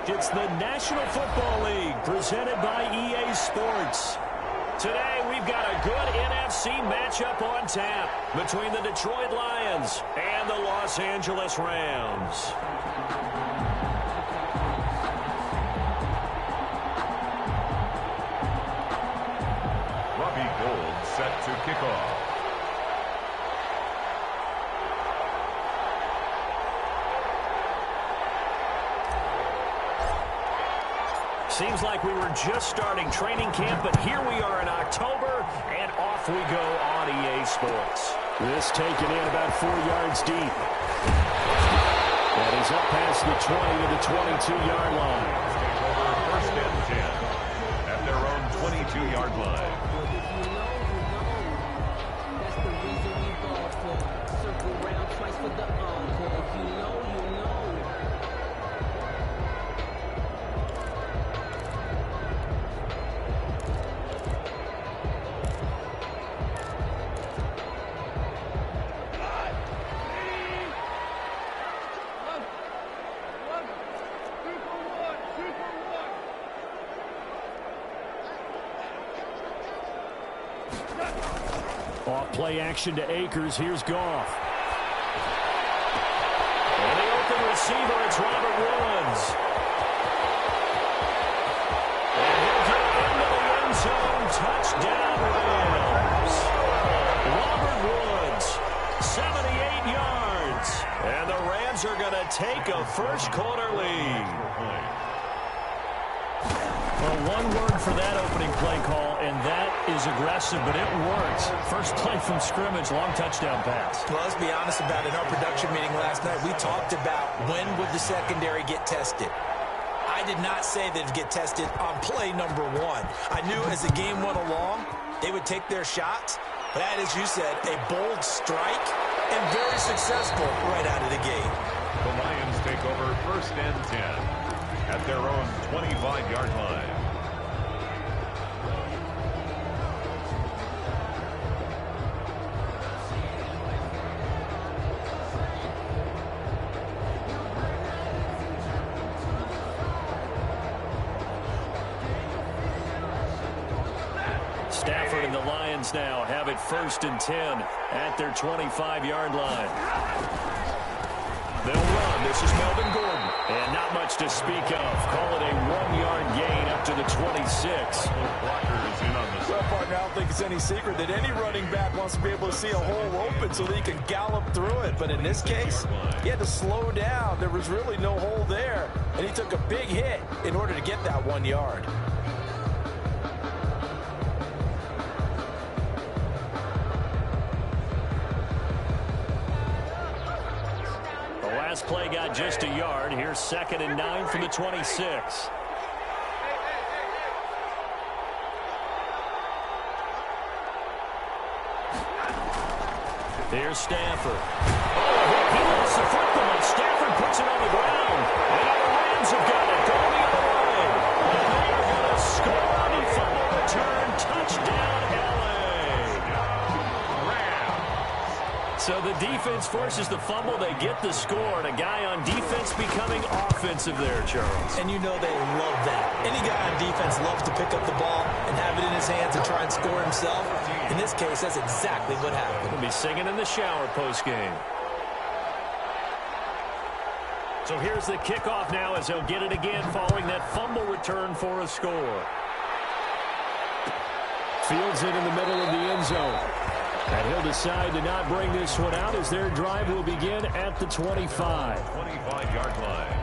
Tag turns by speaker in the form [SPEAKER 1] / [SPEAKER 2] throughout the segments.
[SPEAKER 1] It's the National Football League presented by EA Sports. Today, we've got a good NFC matchup on tap between the Detroit Lions and the Los Angeles Rams.
[SPEAKER 2] Robbie Gould set to kick off.
[SPEAKER 1] Seems like we were just starting training camp, but here we are in October, and off we go on EA Sports. This taken in about 4 yards deep. And he's up past the 20 to the 22-yard line.
[SPEAKER 2] Take over first and 10 at their own 22-yard line.
[SPEAKER 3] That's the reason we ball for. Circle round twice for the encore. You know.
[SPEAKER 1] Off play action to Akers. Here's Goff. And the open receiver, it's Robert Woods. And he'll get into the end zone. Touchdown, Rams. Robert Woods, 78 yards. And the Rams are going to take a first-quarter lead. Well, one word for that opening play call, and that is aggressive, but it works. First play from scrimmage, long touchdown pass.
[SPEAKER 4] Well, let's be honest about it. In our production meeting last night, we talked about when would the secondary get tested. I did not say they'd get tested on play number 1. I knew as the game went along, they would take their shots. But that, as you said, a bold strike and very successful right out of the gate.
[SPEAKER 2] The Lions take over first and 10 at their own 25-yard line.
[SPEAKER 1] Stafford and the Lions now have it first and 10 at their 25-yard line. They'll run. This is Melvin Gordon. And not much to speak of. Call it a 1-yard gain up to the 26.
[SPEAKER 2] Blockers in on the
[SPEAKER 5] Well, partner, I don't think it's any secret that any running back wants to be able to see a hole open so that he can gallop through it. But in this case, he had to slow down. There was really no hole there. And he took a big hit in order to get that 1 yard.
[SPEAKER 1] Last play got just a yard. Here's 2nd and 9 from the 26. Here's Stafford. Oh, he lost the football. Stafford puts it on the ground. And now the Rams have got it going the other way. And they are going to score on the fumble return. Touchdown, LA. So the defense forces the fumble. They get the score. And a guy on defense becoming offensive there, Charles.
[SPEAKER 4] And you know they love that. Any guy on defense loves to pick up the ball and have it in his hands and try and score himself. In this case, that's exactly what happened.
[SPEAKER 1] He'll be singing in the shower postgame. So here's the kickoff now as they'll get it again following that fumble return for a score. Fields it in the middle of the end zone. And he'll decide to not bring this one out as their drive will begin at the 25.
[SPEAKER 2] 25-yard line.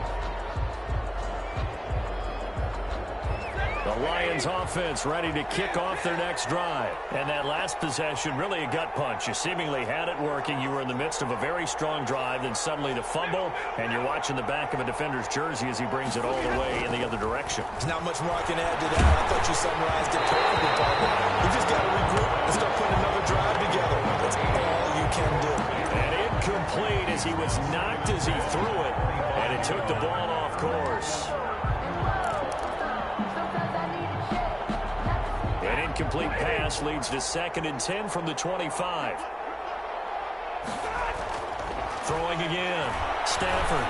[SPEAKER 1] The Lions offense ready to kick off their next drive. And that last possession, really a gut punch. You seemingly had it working. You were in the midst of a very strong drive. Then suddenly the fumble, and you're watching the back of a defender's jersey as he brings it all the way in the other direction.
[SPEAKER 4] There's not much more I can add to that. I thought you summarized it perfectly, partner. We just got to regroup and start putting another drive together. That's all you can do.
[SPEAKER 1] And incomplete as he was knocked as he threw it. And it took the ball off course. An incomplete pass leads to 2nd and 10 from the 25. Throwing again. Stafford.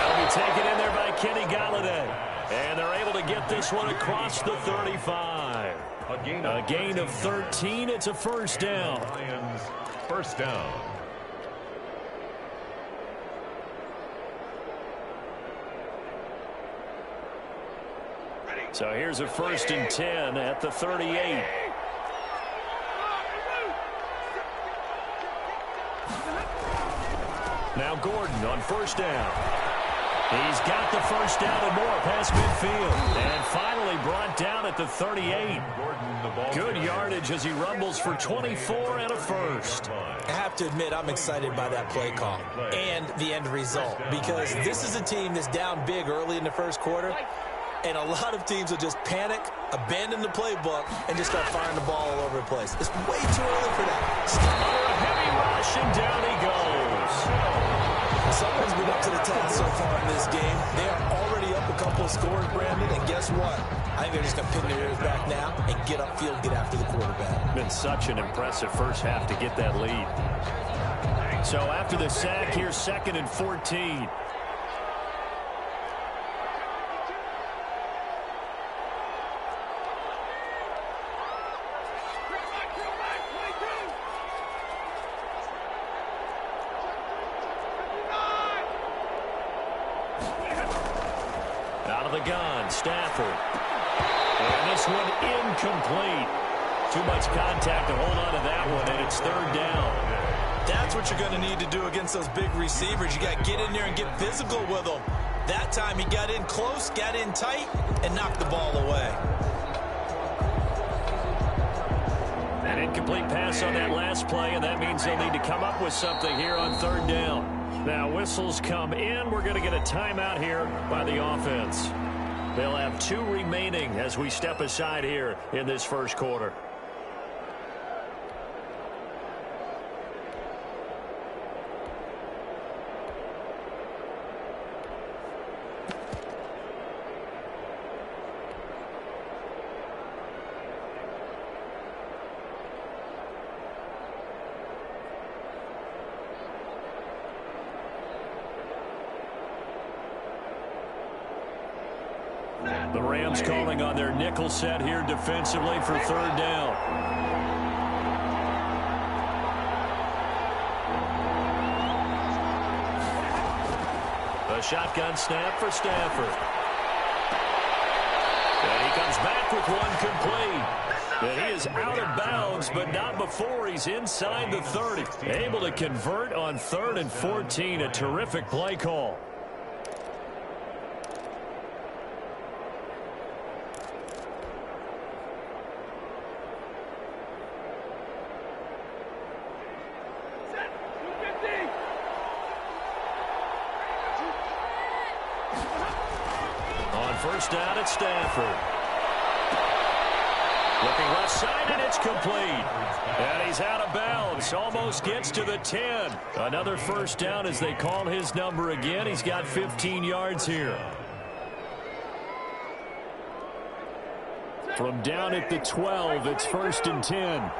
[SPEAKER 1] That'll be taken in there by Kenny Galladay. And they're able to get this one across the 35. A gain of 13. It's a first down.
[SPEAKER 2] Lions, first down.
[SPEAKER 1] So here's a 1st and 10 at the 38. Now Gordon on 1st down. He's got the first down and more past midfield. And finally brought down at the 38. Good yardage as he rumbles for 24 and a first.
[SPEAKER 4] I have to admit, I'm excited by that play call and the end result, because this is a team that's down big early in the first quarter, and a lot of teams will just panic, abandon the playbook, and just start firing the ball all over the place. It's way too early for that.
[SPEAKER 1] Under a heavy rush, and down he goes.
[SPEAKER 4] Someone's been up to the task so far in this game. They are already up a couple of scores, Brandon, and guess what? I think they're just going to pin their ears back now and get upfield, get after the quarterback.
[SPEAKER 1] Been such an impressive first half to get that lead. So after the sack, here's 2nd and 14. Out of the gun, Stafford. And this one incomplete. Too much contact to hold on to that one, and it's 3rd down.
[SPEAKER 4] That's what you're going to need to do against those big receivers. You got to get in there and get physical with them. That time he got in close, got in tight, and knocked the ball away.
[SPEAKER 1] An incomplete pass on that last play, and that means they'll need to come up with something here on 3rd down. Now whistles come in. We're going to get a timeout here by the offense. They'll have 2 remaining as we step aside here in this first quarter. The Rams calling on their nickel set here defensively for 3rd down. A shotgun snap for Stafford. And he comes back with one complete. And he is out of bounds, but not before he's inside the 30. Able to convert on 3rd and 14. A terrific play call. First down at Stafford. Looking left side, and it's complete. And he's out of bounds. Almost gets to the 10. Another first down as they call his number again. He's got 15 yards here. From down at the 12, it's 1st and 10.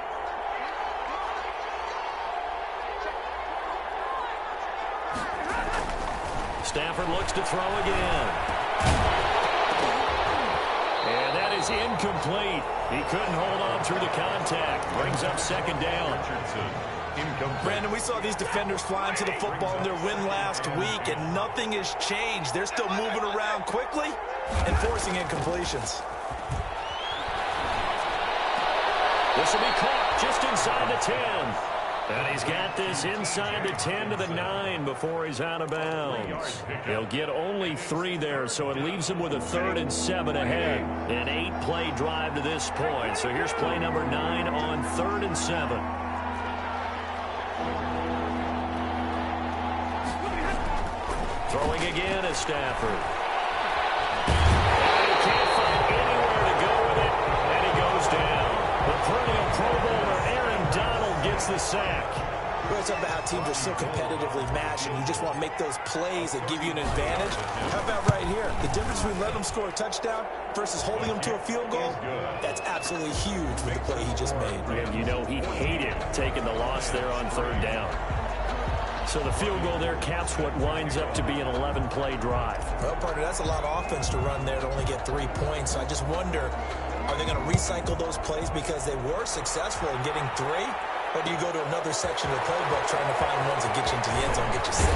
[SPEAKER 1] Stafford looks to throw again. And that is incomplete. He couldn't hold on through the contact. Brings up 2nd down.
[SPEAKER 4] Brandon, we saw these defenders flying to the football in their win last week, and nothing has changed. They're still moving around quickly and forcing incompletions.
[SPEAKER 1] This will be caught just inside the 10. And he's got this inside the 10 to the 9 before he's out of bounds. He'll get only 3 there, so it leaves him with a 3rd and 7 ahead. An 8-play drive to this point. So here's play number 9 on 3rd and 7. Throwing again is Stafford. And he can't find anywhere to go with it, and he goes down. The perennial Pro Bowler Aaron Donald gets the sack.
[SPEAKER 4] We're talking about how teams are so competitively matched, and you just want to make those plays that give you an advantage. How about right here? The difference between letting them score a touchdown versus holding them to a field goal, that's absolutely huge with the play he just made.
[SPEAKER 1] And you know he hated taking the loss there on 3rd down. So the field goal there caps what winds up to be an 11-play drive.
[SPEAKER 4] Well, partner, that's a lot of offense to run there to only get 3 points. So I just wonder, are they going to recycle those plays because they were successful in getting 3? Or do you go to another section of the playbook trying to find ones that get you into the end zone, get you 6?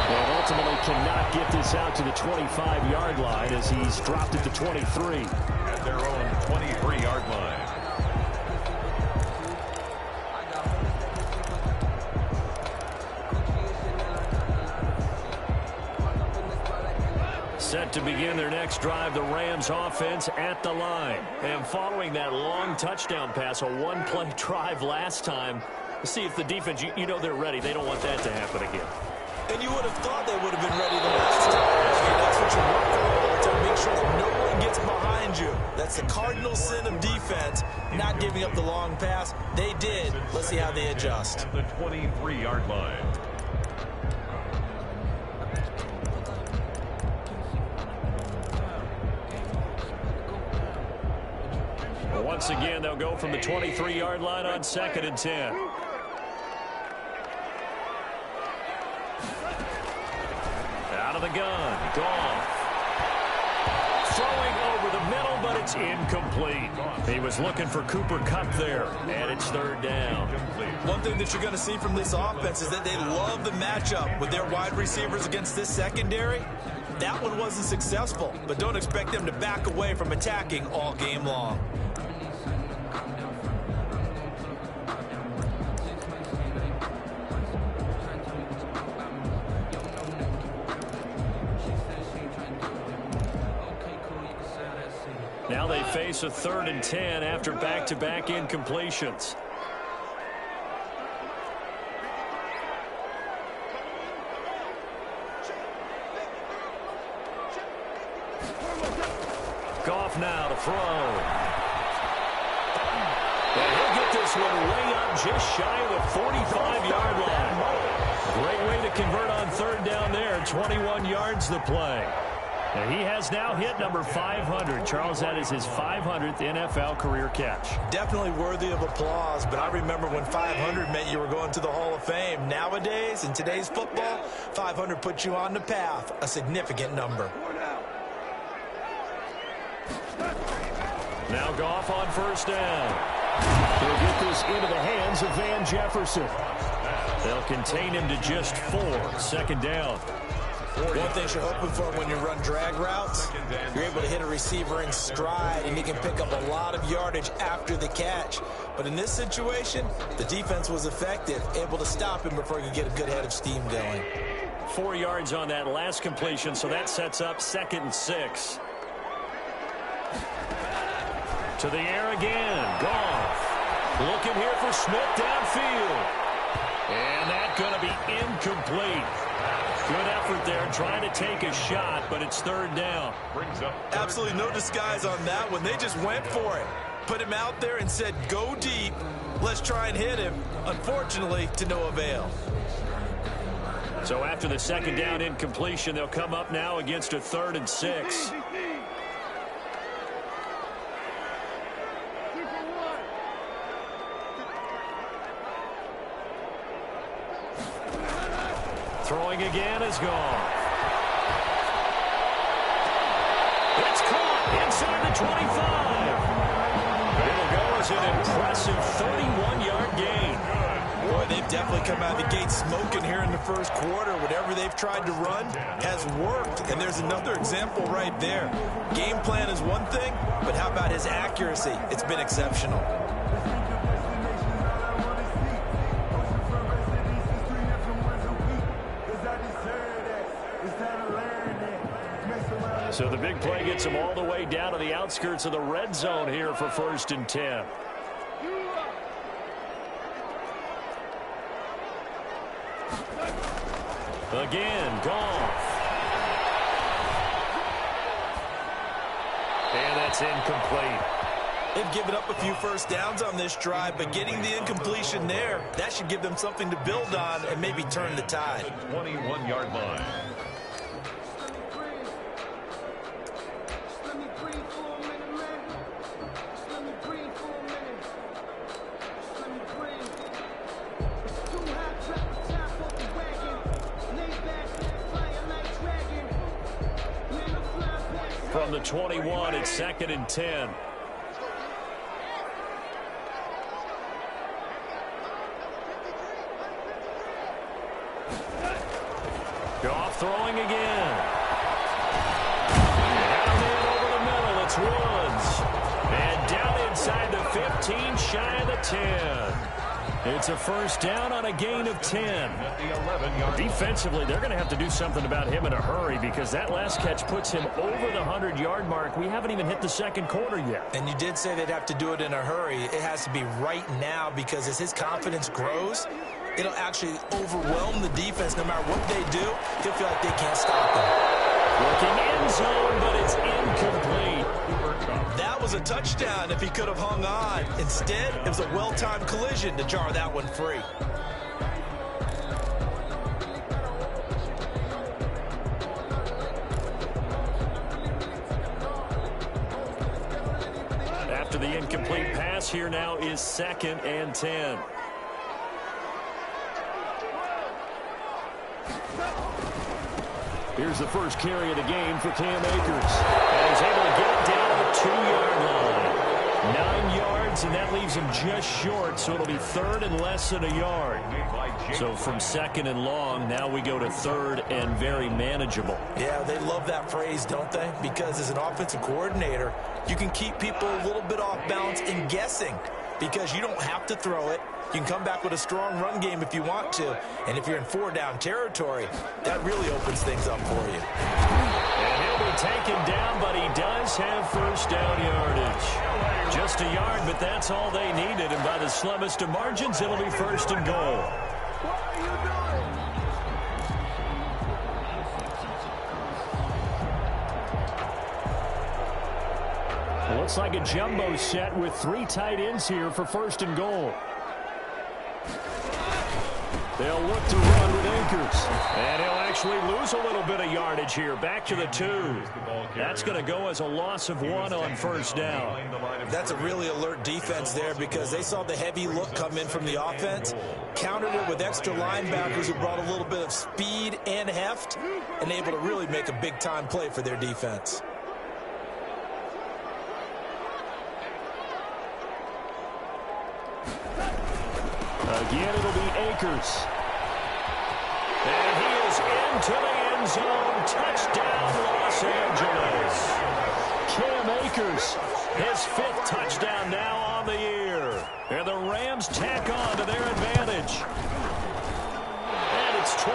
[SPEAKER 1] And ultimately cannot get this out to the 25-yard line as he's dropped it to 23.
[SPEAKER 2] At their own 23-yard line.
[SPEAKER 1] Set to begin their next drive, the Rams offense at the line. And following that long touchdown pass, a one-play drive last time, let's see if the defense, you know they're ready. They don't want that to happen again.
[SPEAKER 4] And you would have thought they would have been ready the last time. I mean, that's what you work on all the time. Make sure that no one gets behind you. That's the cardinal sin of defense, not giving up the long pass. They did. Let's see how they adjust.
[SPEAKER 2] At the 23-yard line.
[SPEAKER 1] Once again, they'll go from the 23-yard line on 2nd and 10. Out of the gun, Goff. Throwing over the middle, but it's incomplete. He was looking for Cooper Kupp there, and it's 3rd down.
[SPEAKER 4] One thing that you're going to see from this offense is that they love the matchup with their wide receivers against this secondary. That one wasn't successful, but don't expect them to back away from attacking all game long.
[SPEAKER 1] Now they face a 3rd and 10 after back-to-back incompletions. Goff now to throw. And he'll get this one way up just shy of the 45-yard line. Great way to convert on 3rd down there. 21 yards to play. And he has now hit number 500. Charles, that is his 500th NFL career catch.
[SPEAKER 4] Definitely worthy of applause, but I remember when 500 meant you were going to the Hall of Fame. Nowadays, in today's football, 500 puts you on the path, a significant number.
[SPEAKER 1] Now Goff on 1st down. He'll get this into the hands of Van Jefferson. They'll contain him to just 4. 2nd down.
[SPEAKER 4] One thing you're hoping for when you run drag routes, you're able to hit a receiver in stride, and you can pick up a lot of yardage after the catch. But in this situation, the defense was effective, able to stop him before he could get a good head of steam going.
[SPEAKER 1] 4 yards on that last completion, so that sets up 2nd and 6. To the air again. Goff. Looking here for Smith downfield. And that's going to be incomplete. Good effort there, trying to take a shot, but it's 3rd down.
[SPEAKER 4] Absolutely no disguise on that one. They just went for it. Put him out there and said, go deep. Let's try and hit him. Unfortunately, to no avail.
[SPEAKER 1] So after the 2nd down incompletion, they'll come up now against a 3rd and 6. Throwing again is gone. It's caught inside the 25. It'll go as an impressive 31-yard gain.
[SPEAKER 4] Boy, they've definitely come out of the gate smoking here in the 1st quarter. Whatever they've tried to run has worked, and there's another example right there. Game plan is one thing, but how about his accuracy? It's been exceptional.
[SPEAKER 1] So the big play gets him all the way down to the outskirts of the red zone here for 1st and 10. Again, Goff. And that's incomplete.
[SPEAKER 4] They've given up a few 1st downs on this drive, but getting the incompletion there, that should give them something to build on and maybe turn the tide.
[SPEAKER 2] 21-yard line.
[SPEAKER 1] from the 21. It's 2nd and 10. Goff throwing again. Down in over the middle. It's Woods. And down inside the 15, shy of the 10. It's a first down on a gain of 10. Defensively, they're going to have to do something about him in a hurry because that last catch puts him over the 100-yard mark. We haven't even hit the second quarter yet.
[SPEAKER 4] And you did say they'd have to do it in a hurry. It has to be right now because as his confidence grows, it'll actually overwhelm the defense. No matter what they do, he'll feel like they can't stop him.
[SPEAKER 1] Looking end zone, but it's incomplete.
[SPEAKER 4] That was a touchdown if he could have hung on. Instead, it was a well-timed collision to jar that one free.
[SPEAKER 1] After the incomplete pass, here now is 2nd and 10. Here's the first carry of the game for Cam Akers. And he's able to get it down to the 2-yard line. 9 yards, and that leaves him just short, so it'll be 3rd and less than a yard. So from 2nd and long, now we go to 3rd and very manageable.
[SPEAKER 4] Yeah, they love that phrase, don't they? Because as an offensive coordinator, you can keep people a little bit off balance and guessing because you don't have to throw it. You can come back with a strong run game if you want to. And if you're in 4-down territory, that really opens things up for you.
[SPEAKER 1] And he'll be taken down, but he does have first down yardage. Just a yard, but that's all they needed. And by the slimmest of margins, it'll be 1st and goal.
[SPEAKER 3] What are you doing?
[SPEAKER 1] Looks like a jumbo set with 3 tight ends here for 1st and goal. They'll look to run with Akers. And he'll actually lose a little bit of yardage here. Back to the 2. That's going to go as a loss of 1 on 1st down.
[SPEAKER 4] That's a really alert defense there because they saw the heavy look come in from the offense, countered it with extra linebackers who brought a little bit of speed and heft, and able to really make a big-time play for their defense.
[SPEAKER 1] Again, it'll be Akers. And he is into the end zone. Touchdown, Los Angeles. Cam Akers, his 5th touchdown now on the year. And the Rams tack on to their advantage. And it's 21-3.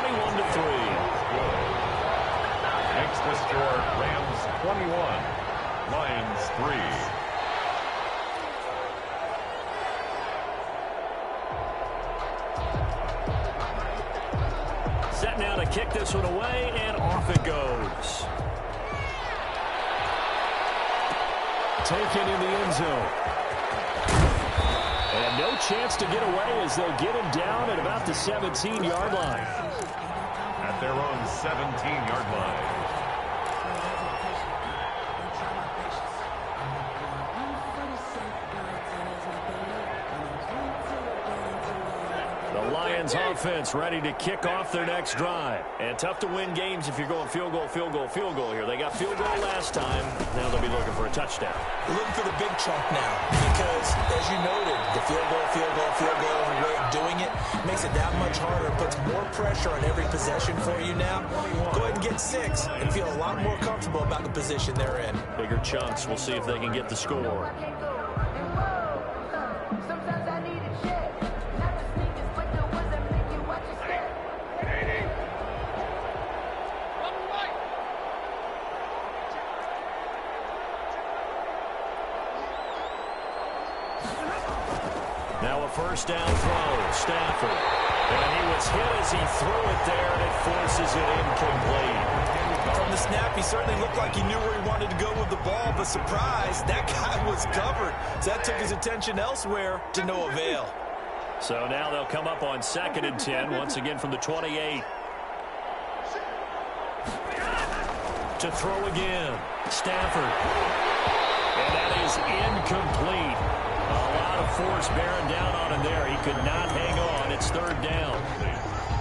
[SPEAKER 2] Makes the score Rams 21, Lions 3.
[SPEAKER 1] Set now to kick this one away, and off it goes. Taken in the end zone. And no chance to get away as they'll get him down at about the 17-yard line.
[SPEAKER 2] At their own 17-yard line.
[SPEAKER 1] Lions offense ready to kick off their next drive. And tough to win games if you're going field goal, field goal, field goal here. They got field goal last time. Now they'll be looking for a touchdown.
[SPEAKER 4] They're looking for the big chunk now because, as you noted, the field goal, and way of doing it makes it that much harder. It puts more pressure on every possession for you now. Go ahead and get 6 and feel a lot more comfortable about the position they're in.
[SPEAKER 1] Bigger chunks. We'll see if they can get the score. Now a first down throw, Stafford. And he was hit as he threw it there, and it forces it incomplete.
[SPEAKER 4] From the snap, he certainly looked like he knew where he wanted to go with the ball, but surprise, that guy was covered. So that took his attention elsewhere to no avail.
[SPEAKER 1] So now they'll come up on 2nd and 10, once again from the 28. To throw again, Stafford. And that is incomplete. A lot of force bearing down on him there. He could not hang on. It's 3rd down.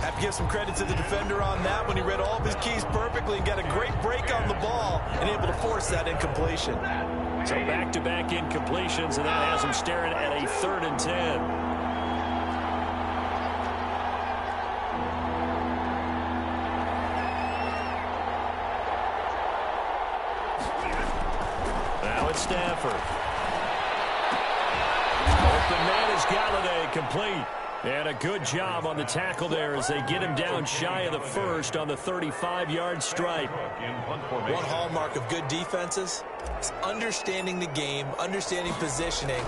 [SPEAKER 4] Happy
[SPEAKER 5] give some credit to the defender on that when he read all of his keys perfectly and got a great break on the ball and able to force that incompletion.
[SPEAKER 1] So back-to-back incompletions, and that has him staring at a 3rd and 10. Now it's Stafford. Open man is Galladay, complete. And a good job on the tackle there as they get him down shy of the first on the 35-yard stripe.
[SPEAKER 4] One hallmark of good defenses is understanding the game, understanding positioning,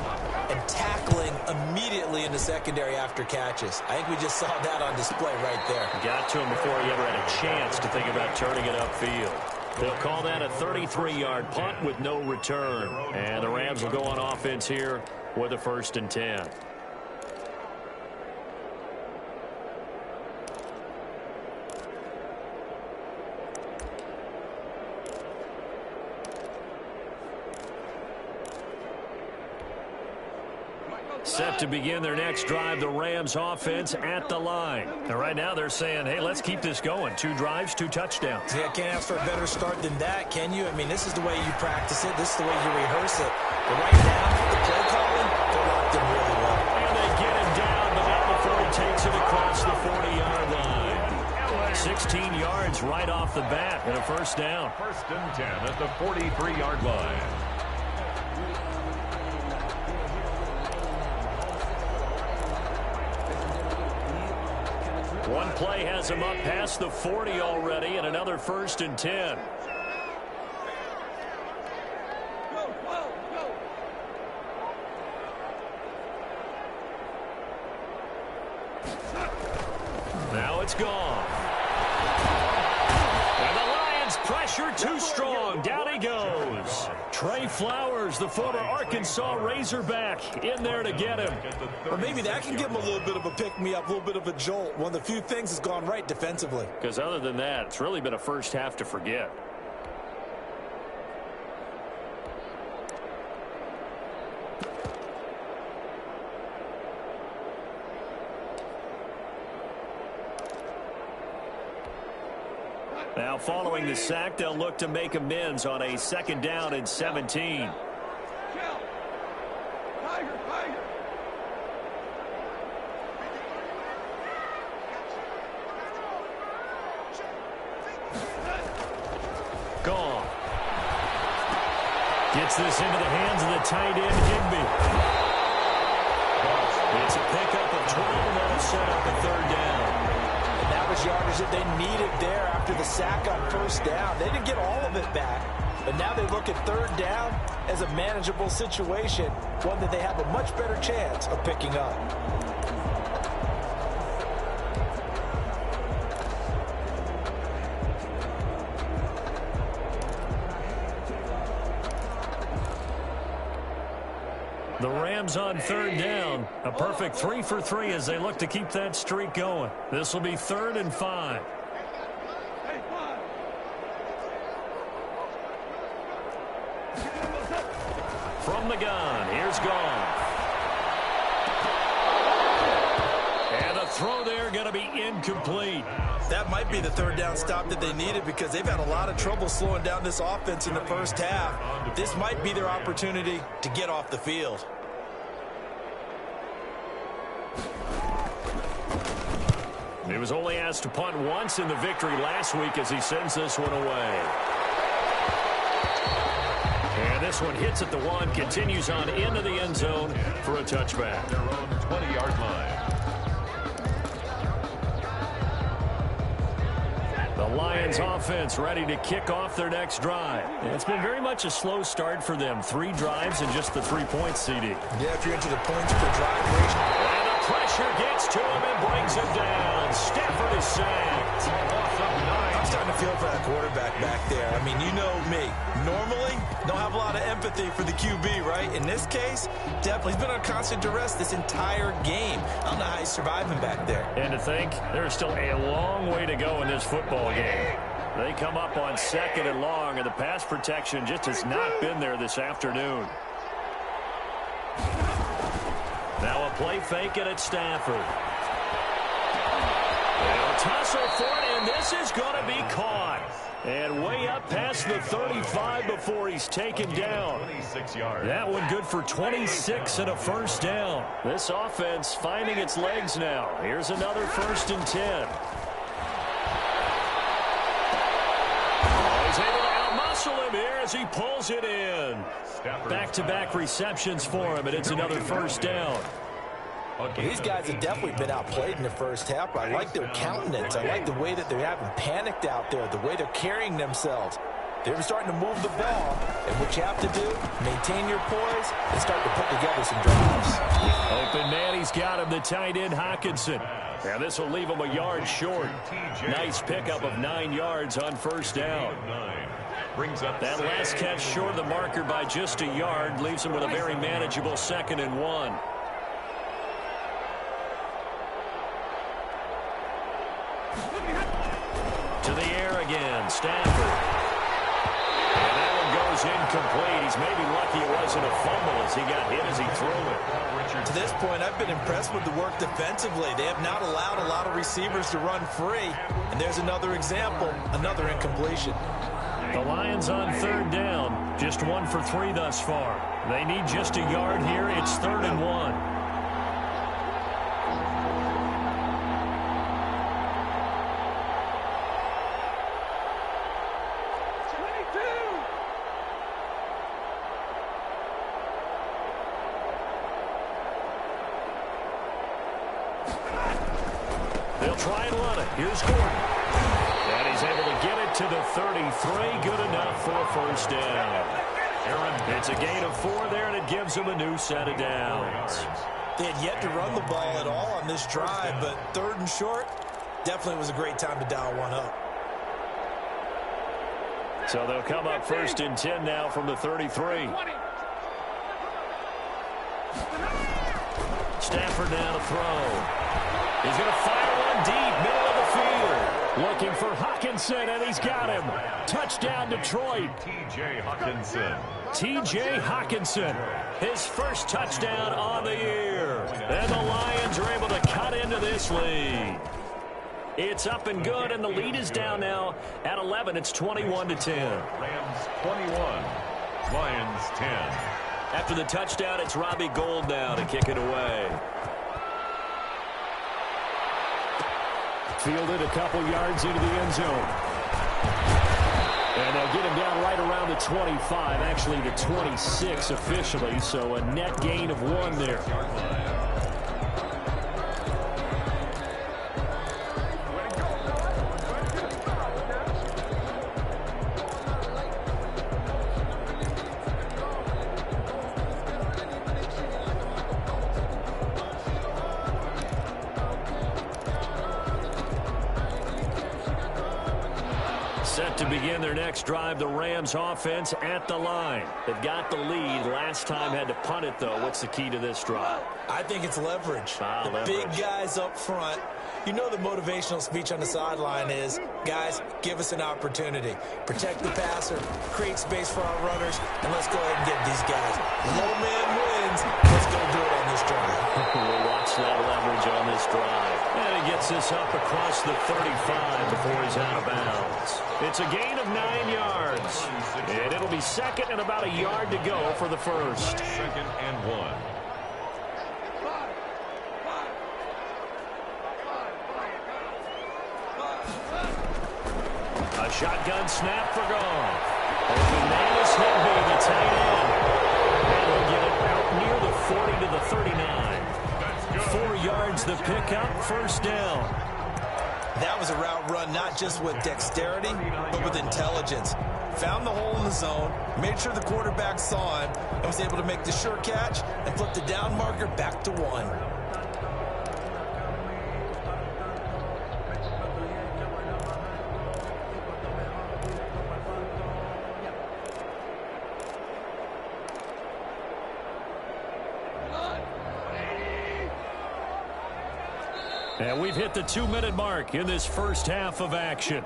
[SPEAKER 4] and tackling immediately in the secondary after catches. I think we just saw that on display right there.
[SPEAKER 1] Got to him before he ever had a chance to think about turning it upfield. They'll call that a 33-yard punt with no return. And the Rams will go on offense here with a 1st and 10. Set to begin their next drive, the Rams offense at the line. And right now they're saying, hey, let's keep this going. 2 drives, 2 touchdowns.
[SPEAKER 4] Yeah, can't ask for a better start than that, can you? I mean, this is the way you practice it. This is the way you rehearse it. But right now, the play calling, they're locked in really well.
[SPEAKER 1] And they get him down, but not before he takes it across the 40-yard line. 16 yards right off the bat and a 1st down.
[SPEAKER 2] 1st and 10 at the 43-yard line.
[SPEAKER 1] One play has him up past the 40 already, and another 1st and 10. Now it's gone. And the Lions pressure too strong. Down he goes. Trey Flowers, the former Arkansas Razorback, in there to get him.
[SPEAKER 4] Or maybe that can give him a little bit of a pick-me-up, a little bit of a jolt. One of the few things that's gone right defensively.
[SPEAKER 1] Because other than that, it's really been a first half to forget. Now following the sack, they'll look to make amends on a 2nd down and 17. Gone. Gets this into the hands of the tight end, Higbee. It's a pickup of 12, and that'll set up a 3rd down.
[SPEAKER 4] And that was yardage that they needed there after the sack on 1st down. They didn't get all of it back, but now they look at 3rd down as a manageable situation, one that they have a much better chance of picking up.
[SPEAKER 1] The Rams on 3rd down. A perfect 3 for 3 as they look to keep that streak going. This will be 3rd and 5. From the gun, here's Gone. And the throw there going to be incomplete.
[SPEAKER 4] That might be the 3rd down stop that they needed because they've had a lot of trouble slowing down this offense in the 1st half. This might be their opportunity to get off the field.
[SPEAKER 1] He was only asked to punt once in the victory last week as he sends this one away. And this one hits at the 1, continues on into the end zone for a touchback.
[SPEAKER 2] Their own 20-yard line.
[SPEAKER 1] The Lions offense ready to kick off their next drive. It's been very much a slow start for them. 3 drives and just the 3 points, CD.
[SPEAKER 4] Yeah, if you're into the points per drive ratio.
[SPEAKER 1] And the pressure gets to him and brings him down. Stafford is sacked.
[SPEAKER 4] I'm starting to feel for that quarterback back there. I mean, you know me. Normally, don't have a lot of empathy for the QB, right? In this case, definitely. He's been on constant duress this entire game. I don't know how he's surviving back there.
[SPEAKER 1] And to think, there's still a long way to go in this football game. They come up on 2nd and long, and the pass protection just has not been there this afternoon. Now a play fake, and it's Stafford. They'll tussle for it, and this is going to be caught. And way up past the 35 before he's taken down.
[SPEAKER 2] 26 yards.
[SPEAKER 1] That one good for 26 and a first down. This offense finding its legs now. Here's another 1st and 10. He's able to outmuscle him here as he pulls it in. Back-to-back receptions for him, and it's another first down.
[SPEAKER 4] These guys have definitely been outplayed in the first half. I like their countenance. I like the way that they haven't panicked out there, the way they're carrying themselves. They're starting to move the ball, and what you have to do, maintain your poise and start to put together some drives.
[SPEAKER 1] Open man, he's got him, the tight end Hockenson. Now this will leave him a yard short. Nice pickup of 9 yards on first down. That last catch short of the marker by just a yard leaves him with a very manageable 2nd and 1. To the air again, Stafford. And that one goes incomplete. He's maybe lucky it wasn't a fumble as he got hit as he threw it.
[SPEAKER 4] To this point, I've been impressed with the work defensively. They have not allowed a lot of receivers to run free. And there's another example, another incompletion.
[SPEAKER 1] The Lions on 3rd down, just 1 for 3 thus far. They need just a yard here. It's 3rd and 1. They'll try and run it. Here's Gordon. And he's able to get it to the 33. Good enough for a first down. It's a gain of 4 there, and it gives him a new set of downs.
[SPEAKER 4] They had yet to run the ball at all on this drive, but 3rd and short definitely was a great time to dial one up.
[SPEAKER 1] So they'll come up 1st and 10 now from the 33. Stafford now to throw. He's going to fire one deep, middle of the field. Looking for Hockenson, and he's got him. Touchdown, Detroit.
[SPEAKER 2] T.J. Hockenson.
[SPEAKER 1] T.J. Hockenson, his first touchdown on the year. And the Lions are able to cut into this lead. It's up and good, and the lead is down now at 11. It's 21-10.
[SPEAKER 2] Rams 21, Lions 10.
[SPEAKER 1] After the touchdown, it's Robbie Gould now to kick it away. Fielded a couple yards into the end zone. And they'll get him down right around the 25, actually the 26 officially, so a net gain of 1 there. Set to begin their next drive, the Rams offense at the line. They've got the lead. Last time had to punt it, though. What's the key to this drive?
[SPEAKER 4] I think it's leverage.
[SPEAKER 1] Leverage.
[SPEAKER 4] Big guys up front. You know the motivational speech on the sideline is, guys, give us an opportunity. Protect the passer, create space for our runners, and let's go ahead and get these guys. Low man wins. Let's go do it on this drive.
[SPEAKER 1] We'll watch that leverage on this drive. And he gets this up across the 35 before he's out of bounds. It's a gain of 9 yards. And it'll be 2nd and about a yard to go for the first.
[SPEAKER 2] 2nd and 1.
[SPEAKER 1] A shotgun snap for Goff. Open man is Higby, the tight end. And he'll get it out near the 40 to the 39. 4 yards the pickup, first down.
[SPEAKER 4] That was a route run not just with dexterity, but with intelligence. Found the hole in the zone, made sure the quarterback saw him, and was able to make the sure catch and flip the down marker back to 1.
[SPEAKER 1] And we've hit the 2-minute mark in this first half of action.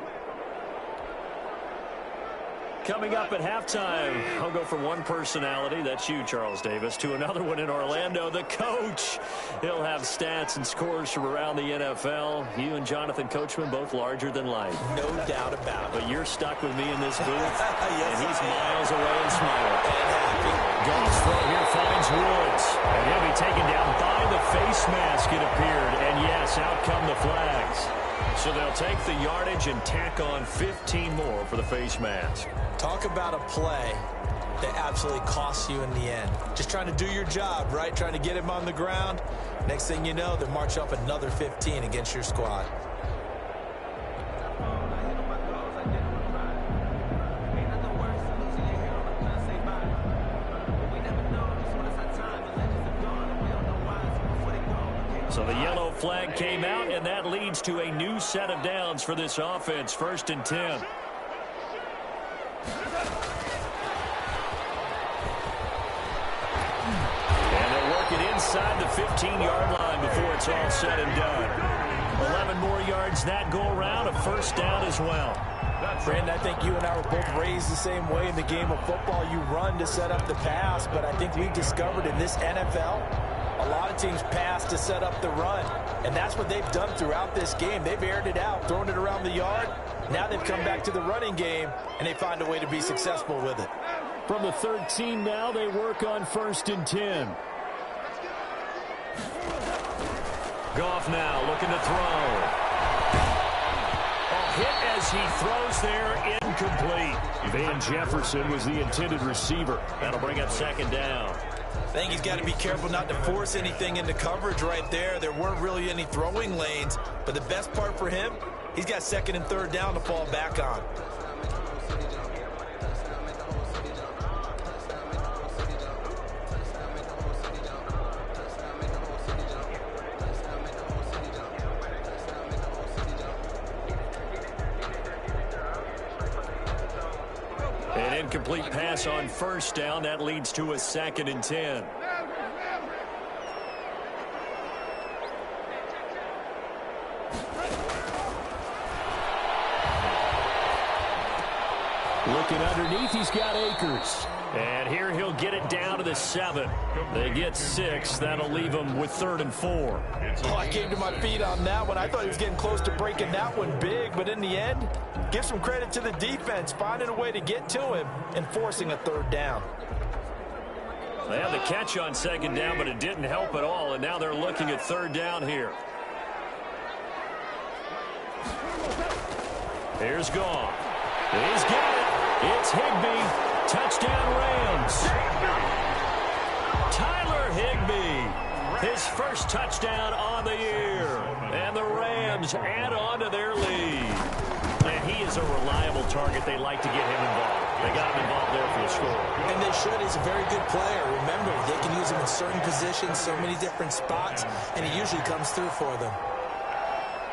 [SPEAKER 1] Coming up at halftime, I'll go from one personality, that's you, Charles Davis, to another one in Orlando, the coach. He'll have stats and scores from around the NFL. You and Jonathan Coachman, both larger than life.
[SPEAKER 4] No doubt about it.
[SPEAKER 1] But you're stuck with me in this booth,
[SPEAKER 4] Yes,
[SPEAKER 1] and he's
[SPEAKER 4] I am.
[SPEAKER 1] miles away and smiling.
[SPEAKER 4] And happy.
[SPEAKER 1] Goff's throw here finds Woods. And he'll be taken down by the face mask, it appeared. And yes, out come the flags. So they'll take the yardage and tack on 15 more for the face mask.
[SPEAKER 4] Talk about a play that absolutely costs you in the end. Just trying to do your job, right? Trying to get him on the ground. Next thing you know, they march up another 15 against your squad.
[SPEAKER 1] So the yellow flag came out, and that leads to a new set of downs for this offense. 1st and 10. And they'll work it inside the 15-yard line before it's all said and done. 11 more yards that go around, a 1st down as well.
[SPEAKER 5] Brandon, I think you and I were both raised the same way in the game of football. You run to set up the pass, but I think we've discovered in this NFL, a lot of teams pass to set up the run, and that's what they've done throughout this game. They've aired it out, thrown it around the yard. Now they've come back to the running game, and they find a way to be successful with it.
[SPEAKER 1] From the 13 now, they work on 1st and 10. Goff now looking to throw. A hit as he throws there, incomplete. Van Jefferson was the intended receiver. That'll bring up 2nd down.
[SPEAKER 4] I think he's got to be careful not to force anything into coverage right there. There weren't really any throwing lanes, but the best part for him, he's got 2nd and 3rd down to fall back on.
[SPEAKER 1] An incomplete pass on 1st down. That leads to a 2nd and 10. Looking underneath, he's got Akers. And here he'll get it down to the 7. They get 6. That'll leave them with 3rd and 4.
[SPEAKER 5] Oh, I came to my feet on that one. I thought he was getting close to breaking that one big, but in the end, give some credit to the defense, finding a way to get to him and forcing a 3rd down.
[SPEAKER 1] They had the catch on 2nd down, but it didn't help at all, and now they're looking at 3rd down here. Here's Goff. He's got it. It's Higbee. Touchdown Rams. Tyler Higbee. His first touchdown on the year. And the Rams add on to their lead. And he is a reliable target. They like to get him involved. They got him involved there for the score.
[SPEAKER 4] And they should. He's a very good player. Remember, they can use him in certain positions, so many different spots, and he usually comes through for them.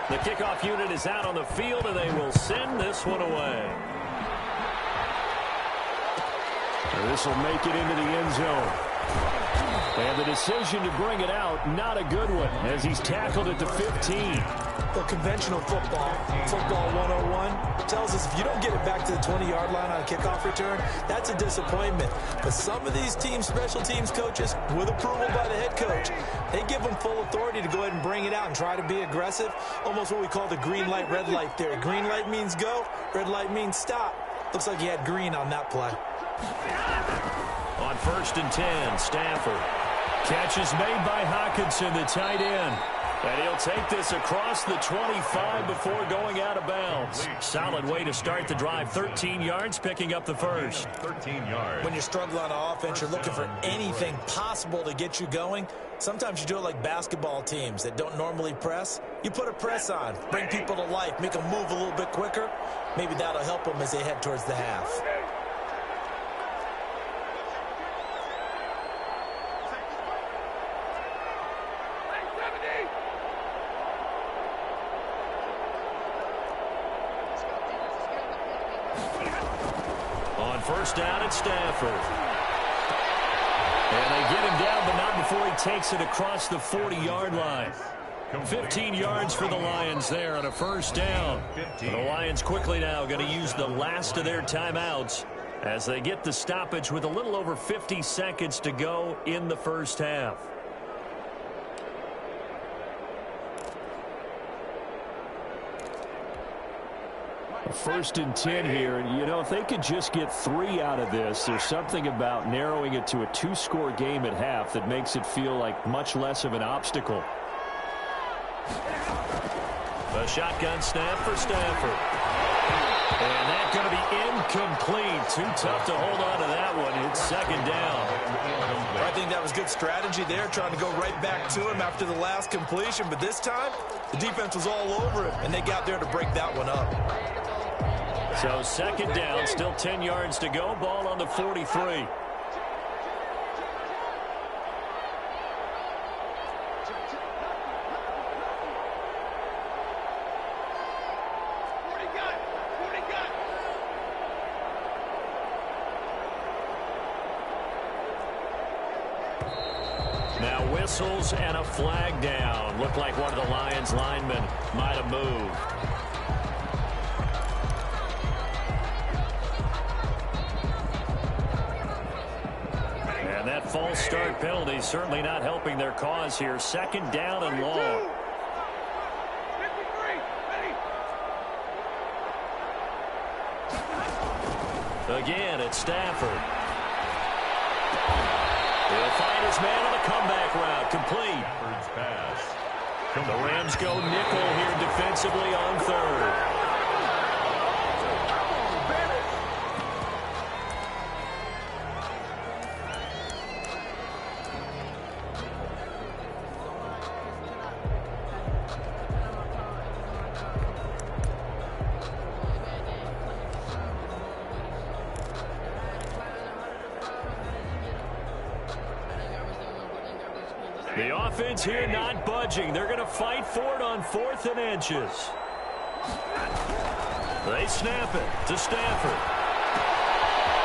[SPEAKER 1] The kickoff unit is out on the field, and they will send this one away. This will make it into the end zone. And the decision to bring it out, not a good one, as he's tackled at the 15.
[SPEAKER 4] Well, conventional football 101, tells us if you don't get it back to the 20-yard line on a kickoff return, that's a disappointment. But some of these teams, special teams coaches, with approval by the head coach, they give them full authority to go ahead and bring it out and try to be aggressive, almost what we call the green light, red light theory. Green light means go, red light means stop. Looks like he had green on that play.
[SPEAKER 1] On 1st and 10, Stafford. Catch is made by Hockenson, the tight end. And he'll take this across the 25 before going out of bounds. Solid way to start the drive. 13 yards, picking up the first.
[SPEAKER 2] 13 yards.
[SPEAKER 4] When you're struggling on offense, you're looking for anything possible to get you going. Sometimes you do it like basketball teams that don't normally press. You put a press on, bring people to life, make them move a little bit quicker. Maybe that'll help them as they head towards the half.
[SPEAKER 1] On 1st down at Stafford. And they get him down, but not before he takes it across the 40-yard line. 15 yards for the Lions there on a 1st down. The Lions quickly now going to use the last of their timeouts as they get the stoppage with a little over 50 seconds to go in the first half.
[SPEAKER 6] First and 10 here, and you know, if they could just get 3 out of this, there's something about narrowing it to a 2-score game at half that makes it feel like much less of an obstacle.
[SPEAKER 1] A shotgun snap for Stafford. And that's going to be incomplete. Too tough to hold on to that one. It's second down.
[SPEAKER 4] I think that was good strategy there, trying to go right back to him after the last completion. But this time, the defense was all over him, and they got there to break that one up.
[SPEAKER 1] So second down, still 10 yards to go. Ball on the 43. Now whistles and a flag down. Looked like one of the Lions linemen might have moved. And that false start penalty certainly not helping their cause here. Second down and long. Again, it's Stafford. He'll find his man on the comeback route. Complete. The Rams go nickel here defensively on third. The offense here not budging. They're going to fight for it on 4th and inches. They snap it to Stafford.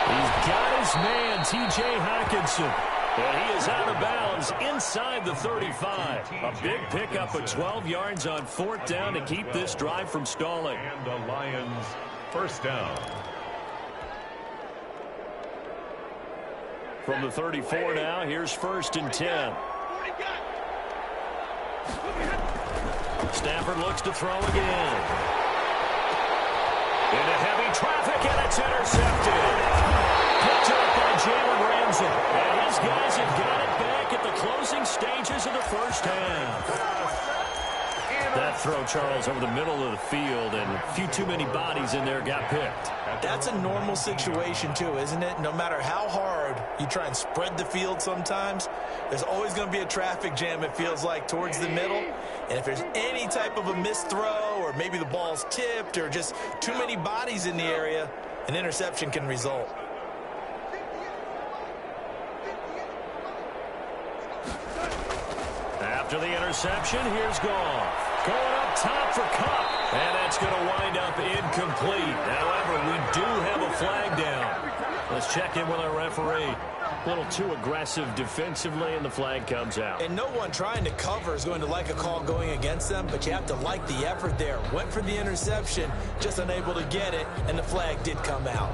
[SPEAKER 1] He's got his man, T.J. Hockenson. And he is out of bounds inside the 35. A big pickup of 12 yards on 4th down to keep this drive from stalling.
[SPEAKER 2] And the Lions first down.
[SPEAKER 1] From the 34 now, here's 1st and 10. Stafford looks to throw again. Into heavy traffic, and it's intercepted. Picked up by Jalen Ramsey. And his guys have got it back at the closing stages of the first half. That throw, Charles, over the middle of the field, and a few too many bodies in there got picked.
[SPEAKER 4] That's a normal situation, too, isn't it? No matter how hard you try and spread the field sometimes, there's always going to be a traffic jam, it feels like, towards the middle. And if there's any type of a missed throw, or maybe the ball's tipped, or just too many bodies in the area, an interception can result.
[SPEAKER 1] After the interception, here's Goff. Going up top for Kupp. And that's going to wind up incomplete. However, we do have a flag down. Let's check in with our referee. A little too aggressive defensively, and the flag comes out.
[SPEAKER 4] And no one trying to cover is going to like a call going against them, but you have to like the effort there. Went for the interception, just unable to get it, and the flag did come out.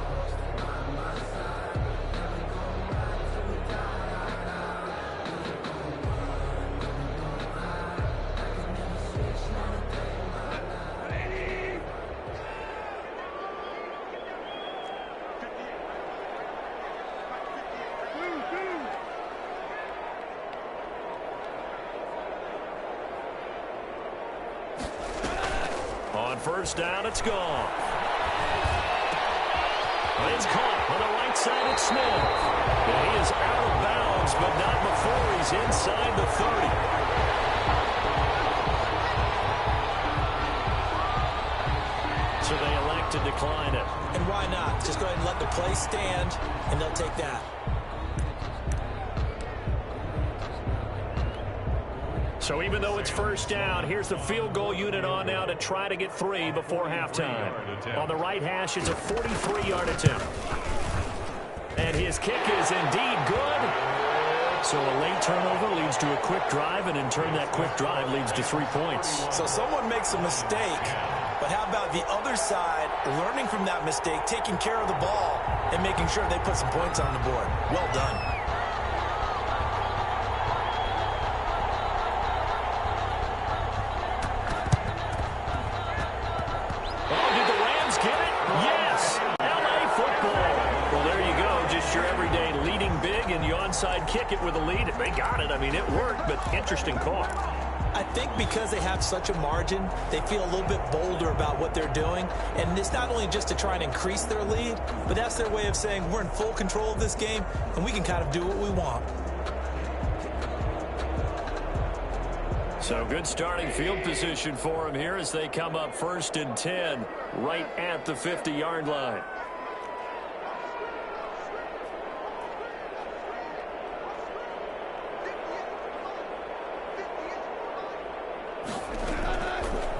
[SPEAKER 1] On first down, it's gone. It's caught on the right side at Smith. And he is out of bounds, but not before he's inside the 30. So they elect to decline it.
[SPEAKER 4] And why not? Just go ahead and let the play stand, and they'll take that.
[SPEAKER 1] So even though it's first down, here's the field goal unit on now to try to get 3 before halftime. On the right hash, it's a 43-yard attempt. And his kick is indeed good. So a late turnover leads to a quick drive, and in turn that quick drive leads to 3 points.
[SPEAKER 4] So someone makes a mistake, but how about the other side learning from that mistake, taking care of the ball, and making sure they put some points on the board? Well done.
[SPEAKER 1] Oh, did the Rams get it? Yes! L.A. football. Well, there you go. Just your everyday leading big, and you onside kick it with a lead. They got it. I mean, it worked, but interesting call.
[SPEAKER 4] I think because they have such a margin, they feel a little bit bolder about what they're doing. And it's not only just to try and increase their lead, but that's their way of saying we're in full control of this game, and we can kind of do what we want.
[SPEAKER 1] So good starting field position for them here as they come up 1st and 10 right at the 50-yard line.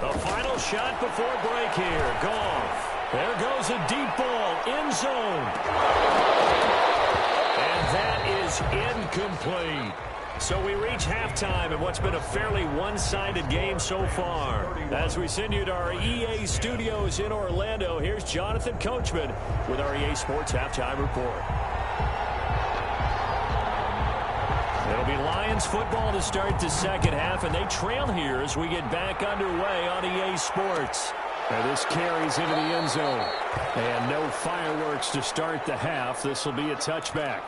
[SPEAKER 1] The final shot before break here. Goff. There goes a deep ball. End zone. And that is incomplete. So we reach halftime in what's been a fairly one-sided game so far. As we send you to our EA studios in Orlando, here's Jonathan Coachman with our EA Sports Halftime Report. It'll be Lions football to start the second half, and they trail here as we get back underway on EA Sports.
[SPEAKER 6] And this carries into the end zone. And no fireworks to start the half. This will be a touchback.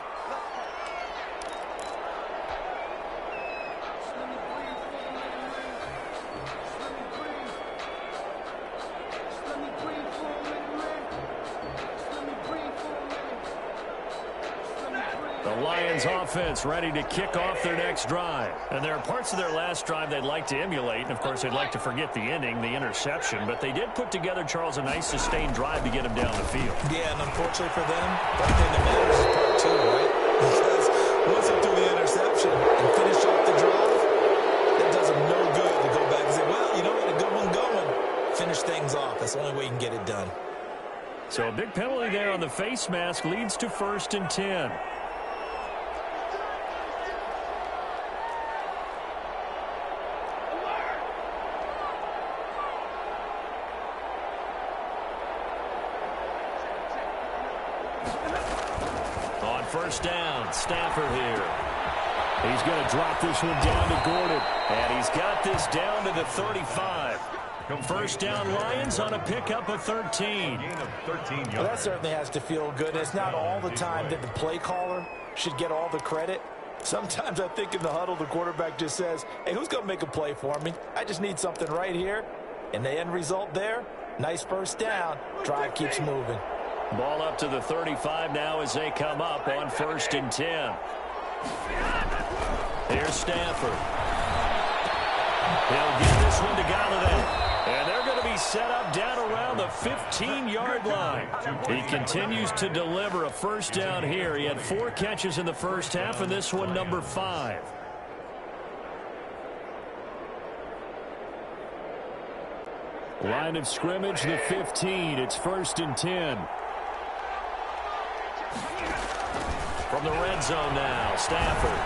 [SPEAKER 1] The Lions offense ready to kick off their next drive. And there are parts of their last drive they'd like to emulate. And, of course, they'd like to forget the ending, the interception. But they did put together, Charles, a nice sustained drive to get them down the field.
[SPEAKER 4] Yeah, and unfortunately for them, the only thing that matters is part two, right? Because once they do the interception and finish off the drive, it does them no good to go back and say, well, you know, we had a good one going. Finish things off. That's the only way you can get it done.
[SPEAKER 1] So a big penalty there on the face mask leads to 1st and 10. On 1st down, Stafford here.
[SPEAKER 6] He's going to drop this one down to Gordon.
[SPEAKER 1] And he's got this down to the 35. 1st down Lions on a pickup of 13.
[SPEAKER 2] Gain of 13 yards.
[SPEAKER 4] Well, that certainly has to feel good. It's not all the time that the play caller should get all the credit. Sometimes I think in the huddle, the quarterback just says, hey, who's going to make a play for me? I just need something right here. And the end result there, nice 1st down. Drive keeps moving.
[SPEAKER 1] Ball up to the 35 now as they come up on 1st and 10. Here's Stafford. He'll give this one to Galladay. And they're going to be set up down around the 15-yard line. He continues to deliver a 1st down here. He had 4 catches in the first half, and this one number 5.
[SPEAKER 6] Line of scrimmage, the 15. It's 1st and 10.
[SPEAKER 1] From the red zone now, Stafford.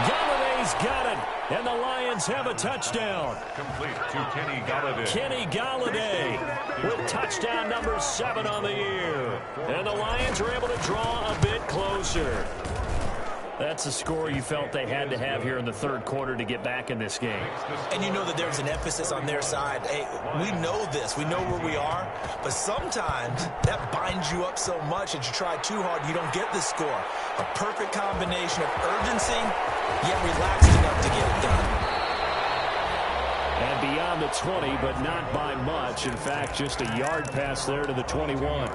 [SPEAKER 1] Galladay's got it, and the Lions have a touchdown.
[SPEAKER 2] Complete to Kenny Galladay.
[SPEAKER 1] Kenny Galladay with touchdown number 7 on the year. And the Lions are able to draw a bit closer. That's a score you felt they had to have here in the 3rd quarter to get back in this game.
[SPEAKER 4] And you know that there's an emphasis on their side. Hey, we know this. We know where we are. But sometimes that binds you up so much that you try too hard, you don't get the score. A perfect combination of urgency, yet relaxed enough to get it done.
[SPEAKER 6] And beyond the 20, but not by much. In fact, just a yard pass there to the 21.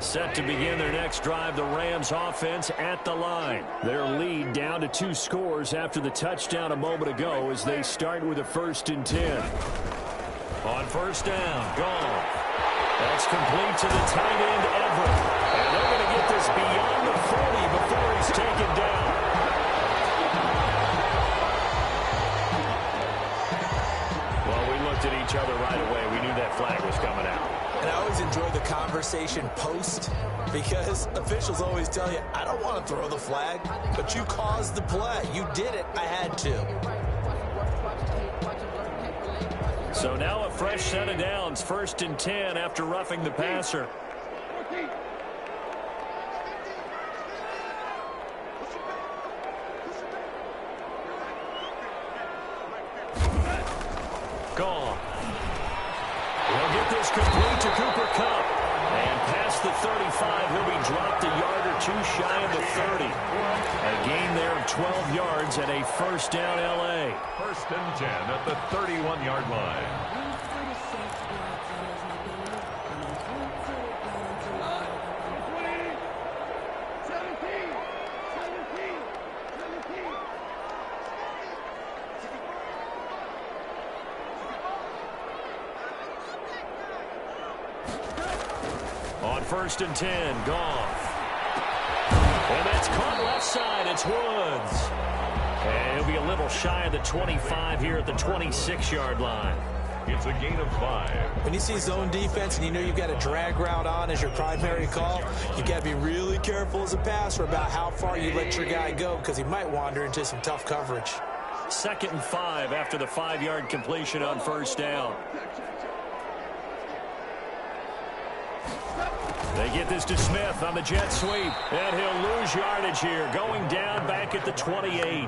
[SPEAKER 1] Set to begin their next drive, the Rams offense at the line.
[SPEAKER 6] Their lead down to 2 scores after the touchdown a moment ago as they start with a 1st and 10.
[SPEAKER 1] On 1st down, Goff. That's complete to the tight end, Everett. And they're going to get this beyond the 40 before he's taken down. looked at each other right away. We knew that flag was coming out.
[SPEAKER 4] And I always enjoy the conversation post because officials always tell you, I don't want to throw the flag, but you caused the play. You did it. I had to.
[SPEAKER 1] So now a fresh set of downs, 1st and 10 after roughing the passer. Gone. He'll get this complete to Cooper Kupp. And past the 35, he'll be dropped a yard or two shy of the 30. A gain there of 12 yards and a first down L.A.
[SPEAKER 2] 1st and 10 at the 31-yard line.
[SPEAKER 1] On 1st and 10, Goff. And that's caught left side. It's Woods. And he'll be a little shy of the 25 here at the 26-yard line.
[SPEAKER 2] It's a gain of 5.
[SPEAKER 4] When you see zone defense and you know you've got a drag route on as your primary call, you got to be really careful as a passer about how far you let your guy go because he might wander into some tough coverage.
[SPEAKER 1] 2nd and 5 after the 5-yard completion on 1st down. They get this to Smith on the jet sweep, and he'll lose yardage here, going down back at the 28.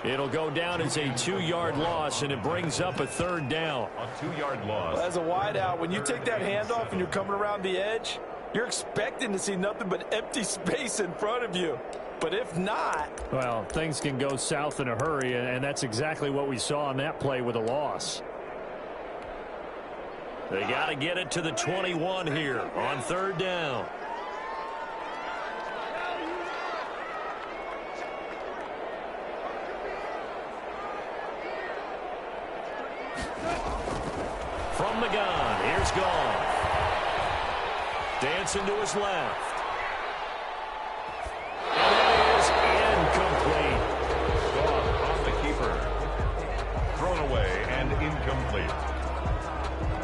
[SPEAKER 1] It'll go down as a 2-yard loss, and it brings up a 3rd down.
[SPEAKER 2] A 2-yard loss.
[SPEAKER 5] Well, as a wideout, when you take that handoff and you're coming around the edge, you're expecting to see nothing but empty space in front of you. But if not...
[SPEAKER 6] Well, things can go south in a hurry, and that's exactly what we saw on that play with a loss.
[SPEAKER 1] They got to get it to the 21 here on 3rd down. From the gun, here's Goff. Dancing to his left. And it is incomplete.
[SPEAKER 2] Goff on the keeper. Thrown away and incomplete.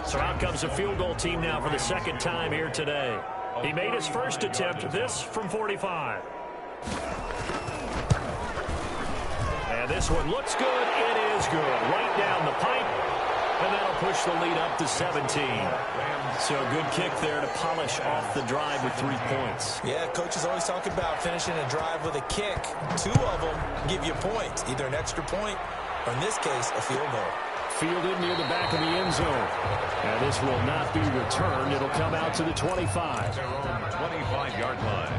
[SPEAKER 1] So out comes a field goal team now for the 2nd time here today. He made his first attempt, this from 45. And this one looks good. It is good. Right down the pipe. And that'll push the lead up to 17. So a good kick there to polish off the drive with 3 points.
[SPEAKER 4] Yeah, coaches always talk about finishing a drive with a kick. 2 of them give you points, either an extra point or, in this case, a field goal.
[SPEAKER 6] Fielded near the back of the end zone. And this will not be returned. It'll come out to the 25.
[SPEAKER 2] Their own 25-yard line.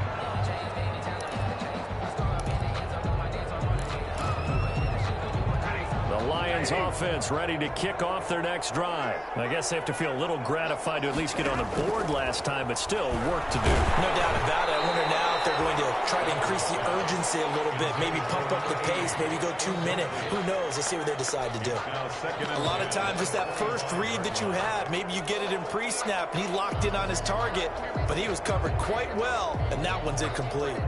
[SPEAKER 1] The Lions offense ready to kick off their next drive. I guess they have to feel a little gratified to at least get on the board last time, but still work to do.
[SPEAKER 4] No doubt about it. I wonder now if they're going to try to increase the urgency a little bit, maybe pump up the pace, maybe go 2-minute. Who knows? Let's see what they decide to do. A lot of times it's that first read that you have. Maybe you get it in pre-snap, and he locked in on his target, but he was covered quite well, and that one's incomplete.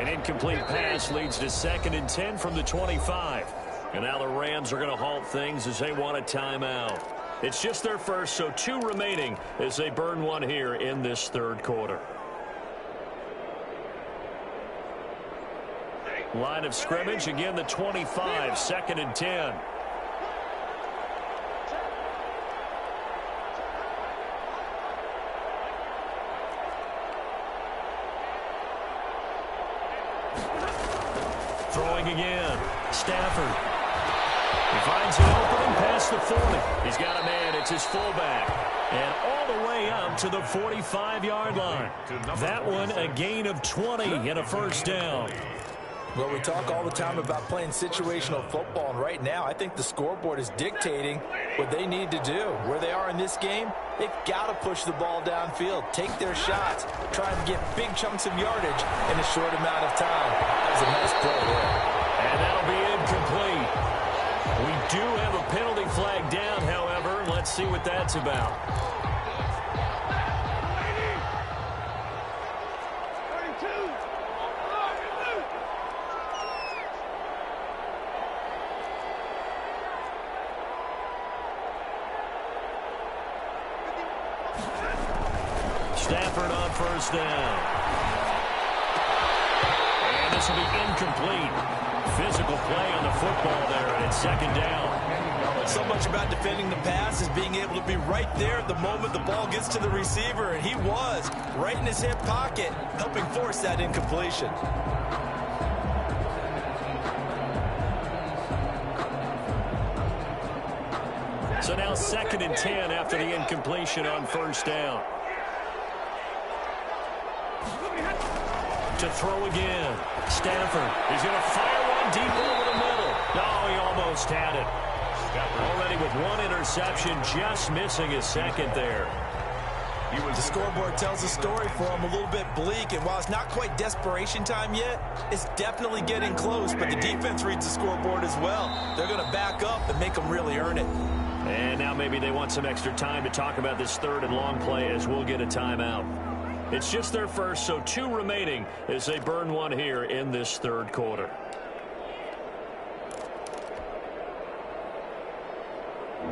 [SPEAKER 1] Incomplete pass leads to 2nd and 10 from the 25. And now the Rams are going to halt things as they want a timeout. It's just their first, so 2 remaining as they burn one here in this 3rd quarter. Line of scrimmage, again the 25, 2nd and 10. Throwing again. Stafford. He finds an opening past the 40. He's got a man. It's his fullback. And all the way up to the 45-yard line. That one a gain of 20 and a first down.
[SPEAKER 5] Well, we talk all the time about playing situational football, and right now I think the scoreboard is dictating what they need to do. Where they are in this game, they've got to push the ball downfield, take their shots, try and get big chunks of yardage in a short amount of time. That was a nice play there.
[SPEAKER 1] And that'll be incomplete. We do have a penalty flag down, however. Let's see what that's about. Stafford on first down. And this will be incomplete. Physical play on the football there, and it's second down.
[SPEAKER 4] So much about defending the pass is being able to be right there at the moment the ball gets to the receiver, and he was right in his hip pocket, helping force that incompletion.
[SPEAKER 1] So now 2nd and 10 after the incompletion on first down. To throw again. Stafford is going to fire one deep over the middle. Oh, he almost had it. Already with one interception, just missing his second there.
[SPEAKER 4] The scoreboard tells a story for him, a little bit bleak, and while it's not quite desperation time yet, it's definitely getting close, but the defense reads the scoreboard as well. They're going to back up and make them really earn it.
[SPEAKER 1] And now maybe they want some extra time to talk about this 3rd and long play as we'll get a timeout. It's just their first, so 2 remaining as they burn one here in this 3rd quarter.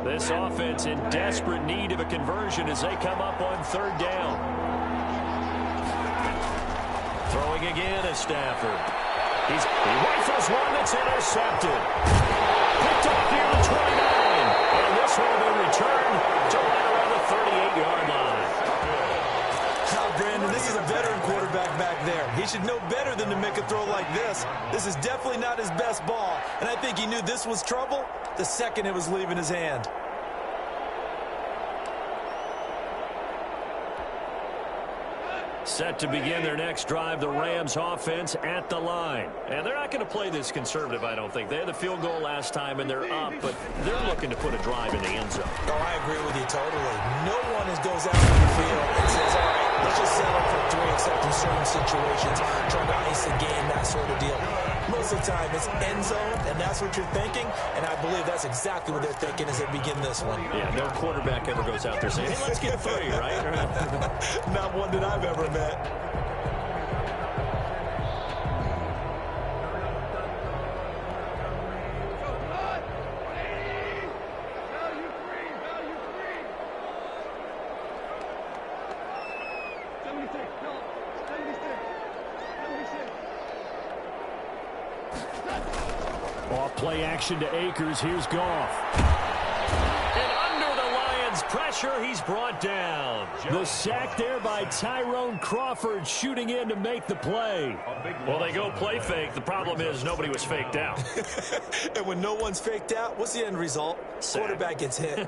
[SPEAKER 1] This offense in desperate need of a conversion as they come up on 3rd down. Throwing again is Stafford. He rifles one that's intercepted. Picked off near the 29. And this will be returned to right around the 38-yard line.
[SPEAKER 4] Brandon, this is a veteran quarterback back there. He should know better than to make a throw like this. This is definitely not his best ball, and I think he knew this was trouble the second it was leaving his hand.
[SPEAKER 1] Set to begin their next drive, the Rams offense at the line. And they're not going to play this conservative, I don't think. They had the field goal last time, and they're up, but they're looking to put a drive in the end zone.
[SPEAKER 4] Oh, I agree with you totally. No one goes out on the field and says, all right, let's just settle for 3 except in certain situations, trying to ice the game, that sort of deal. Most of the time, it's end zone, and that's what you're thinking, and I believe that's exactly what they're thinking as they begin this one.
[SPEAKER 1] Yeah, no quarterback ever goes out there saying, hey, let's get 3, right?
[SPEAKER 4] Not one that I've ever met.
[SPEAKER 6] Play action to Akers. Here's Goff.
[SPEAKER 1] And under the Lions' pressure, he's brought down.
[SPEAKER 6] The sack there by Tyrone Crawford, shooting in to make the play.
[SPEAKER 1] Well, they go play fake. The problem is nobody was faked out.
[SPEAKER 4] And when no one's faked out, what's the end result?
[SPEAKER 1] Sack.
[SPEAKER 4] Quarterback gets hit.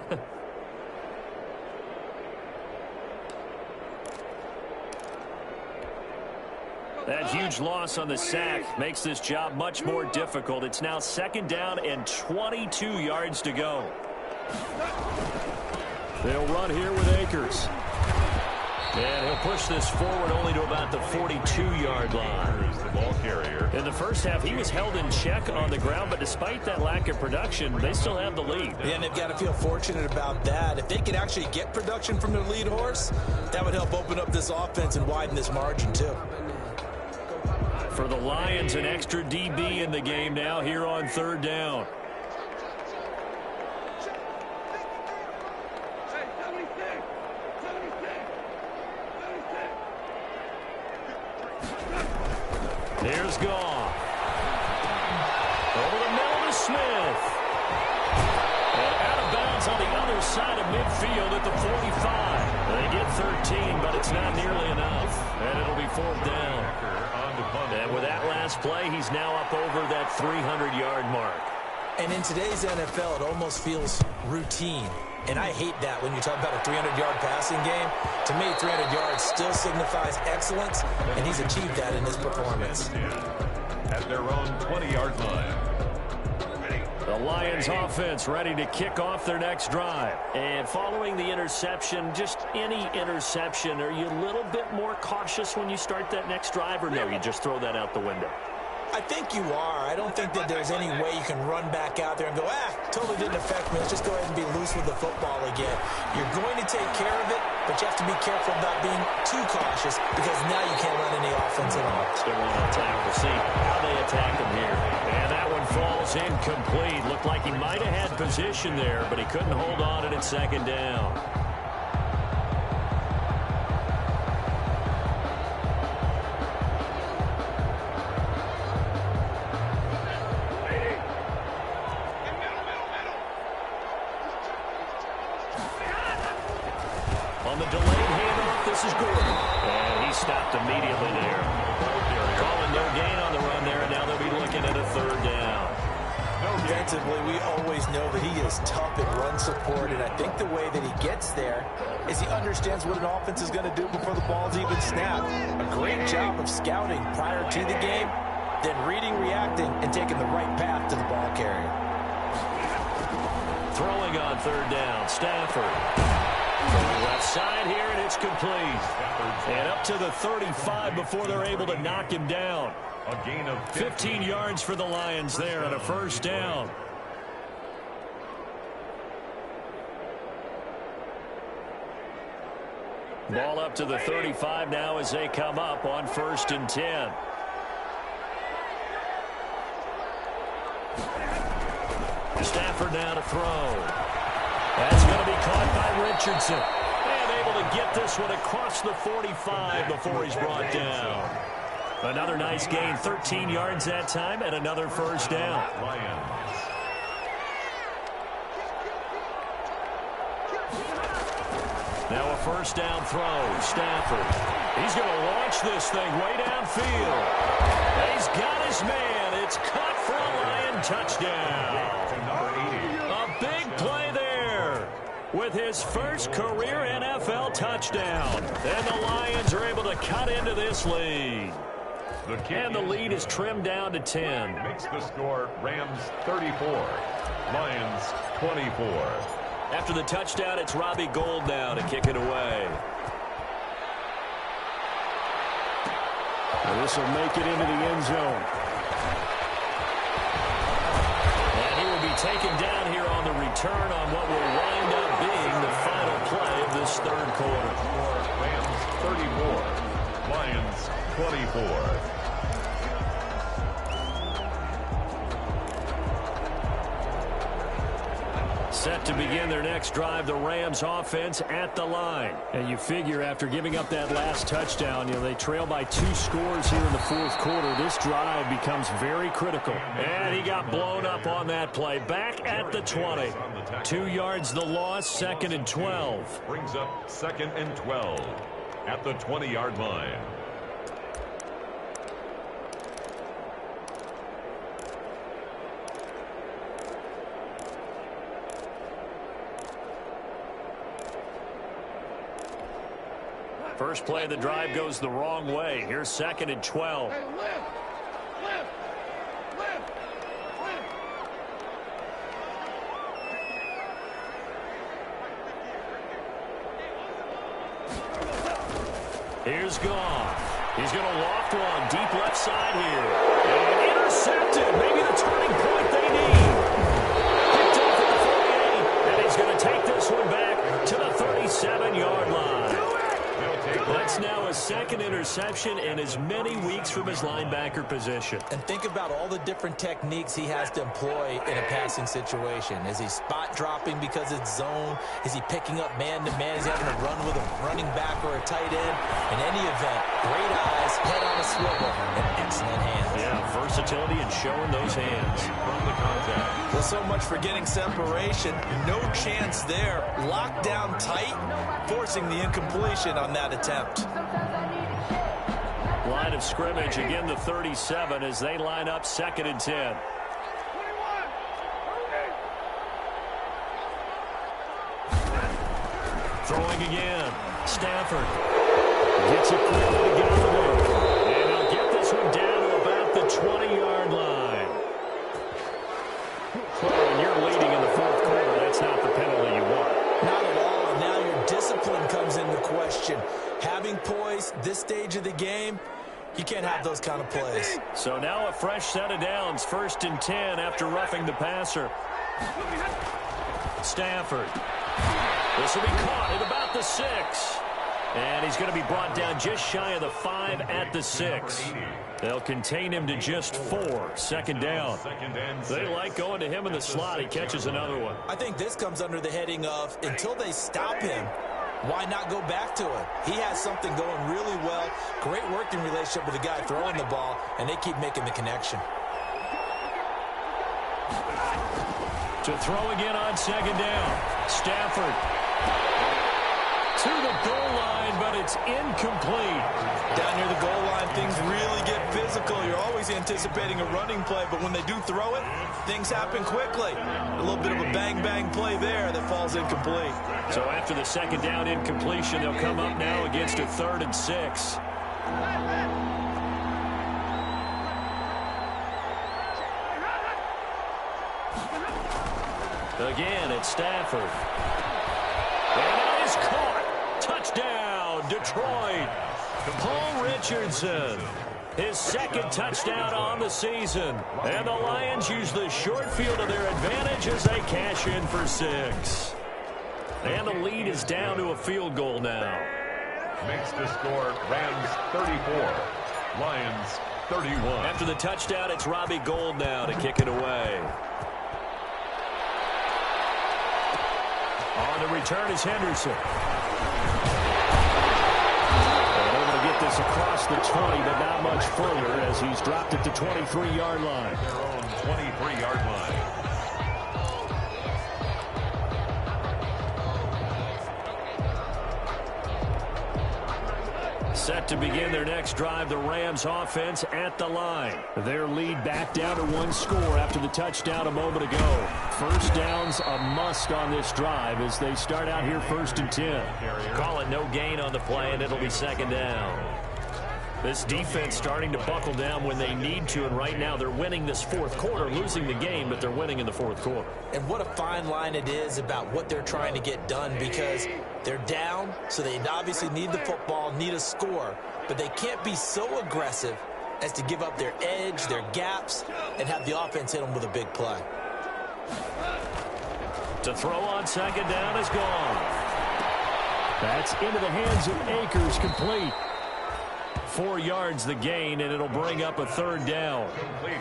[SPEAKER 1] That huge loss on the sack makes this job much more difficult. It's now 2nd down and 22 yards to go.
[SPEAKER 6] They'll run here with Akers.
[SPEAKER 1] And he'll push this forward only to about the 42-yard line.
[SPEAKER 2] The ball carrier.
[SPEAKER 1] In the first half, he was held in check on the ground, but despite that lack of production, they still have the lead.
[SPEAKER 4] Yeah, and they've got to feel fortunate about that. If they could actually get production from their lead horse, that would help open up this offense and widen this margin, too.
[SPEAKER 1] For the Lions, an extra DB in the game now here on 3rd down. Here's Goff. Over the middle to Smith. And out of bounds on the other side of midfield at the 45. They get 13, but it's not nearly enough. And it'll be 4th down. And with that last play, he's now up over that 300-yard mark.
[SPEAKER 4] And in today's NFL, it almost feels routine. And I hate that when you talk about a 300-yard passing game. To me, 300 yards still signifies excellence, and he's achieved that in his performance.
[SPEAKER 2] At their own 20-yard line.
[SPEAKER 1] The Lions offense ready to kick off their next drive. And following the interception, just any interception, are you a little bit more cautious when you start that next drive, or no, you just throw that out the window?
[SPEAKER 4] I think you are. I don't think that there's any way you can run back out there and go, totally didn't affect me. Let's just go ahead and be loose with the football again. You're going to take care of it, but you have to be careful about being too cautious because now you can't run any offense at all.
[SPEAKER 1] Still want to attack. We'll see how they attack him here. And that one falls incomplete. Looked like he might have had position there, but he couldn't hold on, and it's 2nd down. On the delayed handoff, this is Gordon. And he stopped immediately there. Calling no gain on the run there, and now they'll be looking at a third down.
[SPEAKER 4] Defensively, we always know that he is tough in run support, and I think the way that he gets there is he understands what an offense is going to do before the ball's even snapped. A great job of scouting prior to the game, then reading, reacting, and taking the right path to the ball carrier.
[SPEAKER 1] Throwing on third down, Stafford. From the left side here, and it's complete. And up to the 35 before they're able to knock him down.
[SPEAKER 2] A gain of
[SPEAKER 1] 15 yards for the Lions there on a first down. Ball up to the 35 now as they come up on 1st and 10. Stafford now to throw. That's going to be caught by Richardson. And able to get this one across the 45 before he's brought down. Another nice gain, 13 yards that time, and another first down. Now a first down throw, Stafford. He's going to launch this thing way downfield. And he's got his man. It's caught for a Lion touchdown. A big play there with his first career NFL touchdown. And the Lions are able to cut into this lead. And the lead is trimmed down to 10.
[SPEAKER 2] Makes the score Rams 34, Lions 24.
[SPEAKER 1] After the touchdown, it's Robbie Gould now to kick it away.
[SPEAKER 6] And this will make it into the end zone.
[SPEAKER 1] And he will be taken down here on the return on what will wind up being the final play of this third quarter.
[SPEAKER 2] Rams 34, Lions 24.
[SPEAKER 1] Set to begin their next drive, the Rams offense at the line.
[SPEAKER 6] And you figure after giving up that last touchdown, they trail by 2 scores here in the fourth quarter. This drive becomes very critical.
[SPEAKER 1] And he got blown up on that play. Back at the 20. 2 yards the loss, 2nd and 12.
[SPEAKER 2] Brings up 2nd and 12 at the 20-yard line.
[SPEAKER 1] First play of the drive goes the wrong way. Here's 2nd and 12. Here's Goff. He's going to loft one deep left side here. And intercepted. Maybe the turning point they need. Picked up at the 48. And he's going to take this one back to the 37-yard line. That's now a 2nd interception in as many weeks from his linebacker position.
[SPEAKER 4] And think about all the different techniques he has to employ in a passing situation. Is he spot dropping because it's zone? Is he picking up man-to-man? Is he having to run with a running back or a tight end? In any event, great eyes, head on a swivel, and excellent hands.
[SPEAKER 1] Yeah, versatility and showing those hands.
[SPEAKER 2] From the contact.
[SPEAKER 5] Well, so much for getting separation. No chance there. Locked down tight, forcing the incompletion on that attempt.
[SPEAKER 1] Line of scrimmage, again the 37 as they line up 2nd and 10. Throwing again. Stafford gets it quickly to Galloway. And he'll get this one down to about the 20-yard line. Well, when you're leading in the fourth quarter, that's not the penalty you want.
[SPEAKER 4] Not at all, and now your discipline comes into question. Having poise this stage of the game, you can't have those kind of plays.
[SPEAKER 1] So now a fresh set of downs, 1st and 10 after roughing the passer. Stafford. This will be caught at about the 6. And he's going to be brought down just shy of the 5 at the 6. They'll contain him to just 4. 2nd down. They like going to him in the slot. He catches another one.
[SPEAKER 4] I think this comes under the heading of until they stop him, why not go back to it? He has something going really well. Great working relationship with the guy throwing the ball, and they keep making the connection.
[SPEAKER 1] To throw again on 2nd down. Stafford. to the goal line, but it's incomplete.
[SPEAKER 5] Down near the goal line, things really get physical. You're always anticipating a running play, but when they do throw it, things happen quickly. A little bit of a bang-bang play there that falls incomplete.
[SPEAKER 1] So after the second down incompletion, they'll come up now against a 3rd and 6. Again, it's Stafford. And it is caught. Touchdown, Detroit. Paul Richardson. His 2nd touchdown on the season. And the Lions use the short field to their advantage as they cash in for 6. And the lead is down to a field goal now.
[SPEAKER 2] Makes the score Rams 34, Lions 31.
[SPEAKER 1] After the touchdown, it's Robbie Gould now to kick it away. On the return is Henderson. And able to get this across the 20, but not much further as he's dropped at the 23-yard line.
[SPEAKER 2] Their own 23-yard line.
[SPEAKER 1] Set to begin their next drive, the Rams offense at the line. Their lead back down to 1 score after the touchdown a moment ago. First down's a must on this drive as they start out here 1st and 10. Call it no gain on the play, and it'll be 2nd down. This defense starting to buckle down when they need to, and right now they're winning this 4th quarter, losing the game, but they're winning in the 4th quarter.
[SPEAKER 4] And what a fine line it is about what they're trying to get done, because they're down, so they obviously need the football, need a score, but they can't be so aggressive as to give up their edge, their gaps, and have the offense hit them with a big play.
[SPEAKER 1] To throw on 2nd down is gone. That's into the hands of Akers, complete. 4 yards the gain, and it'll bring up a 3rd down.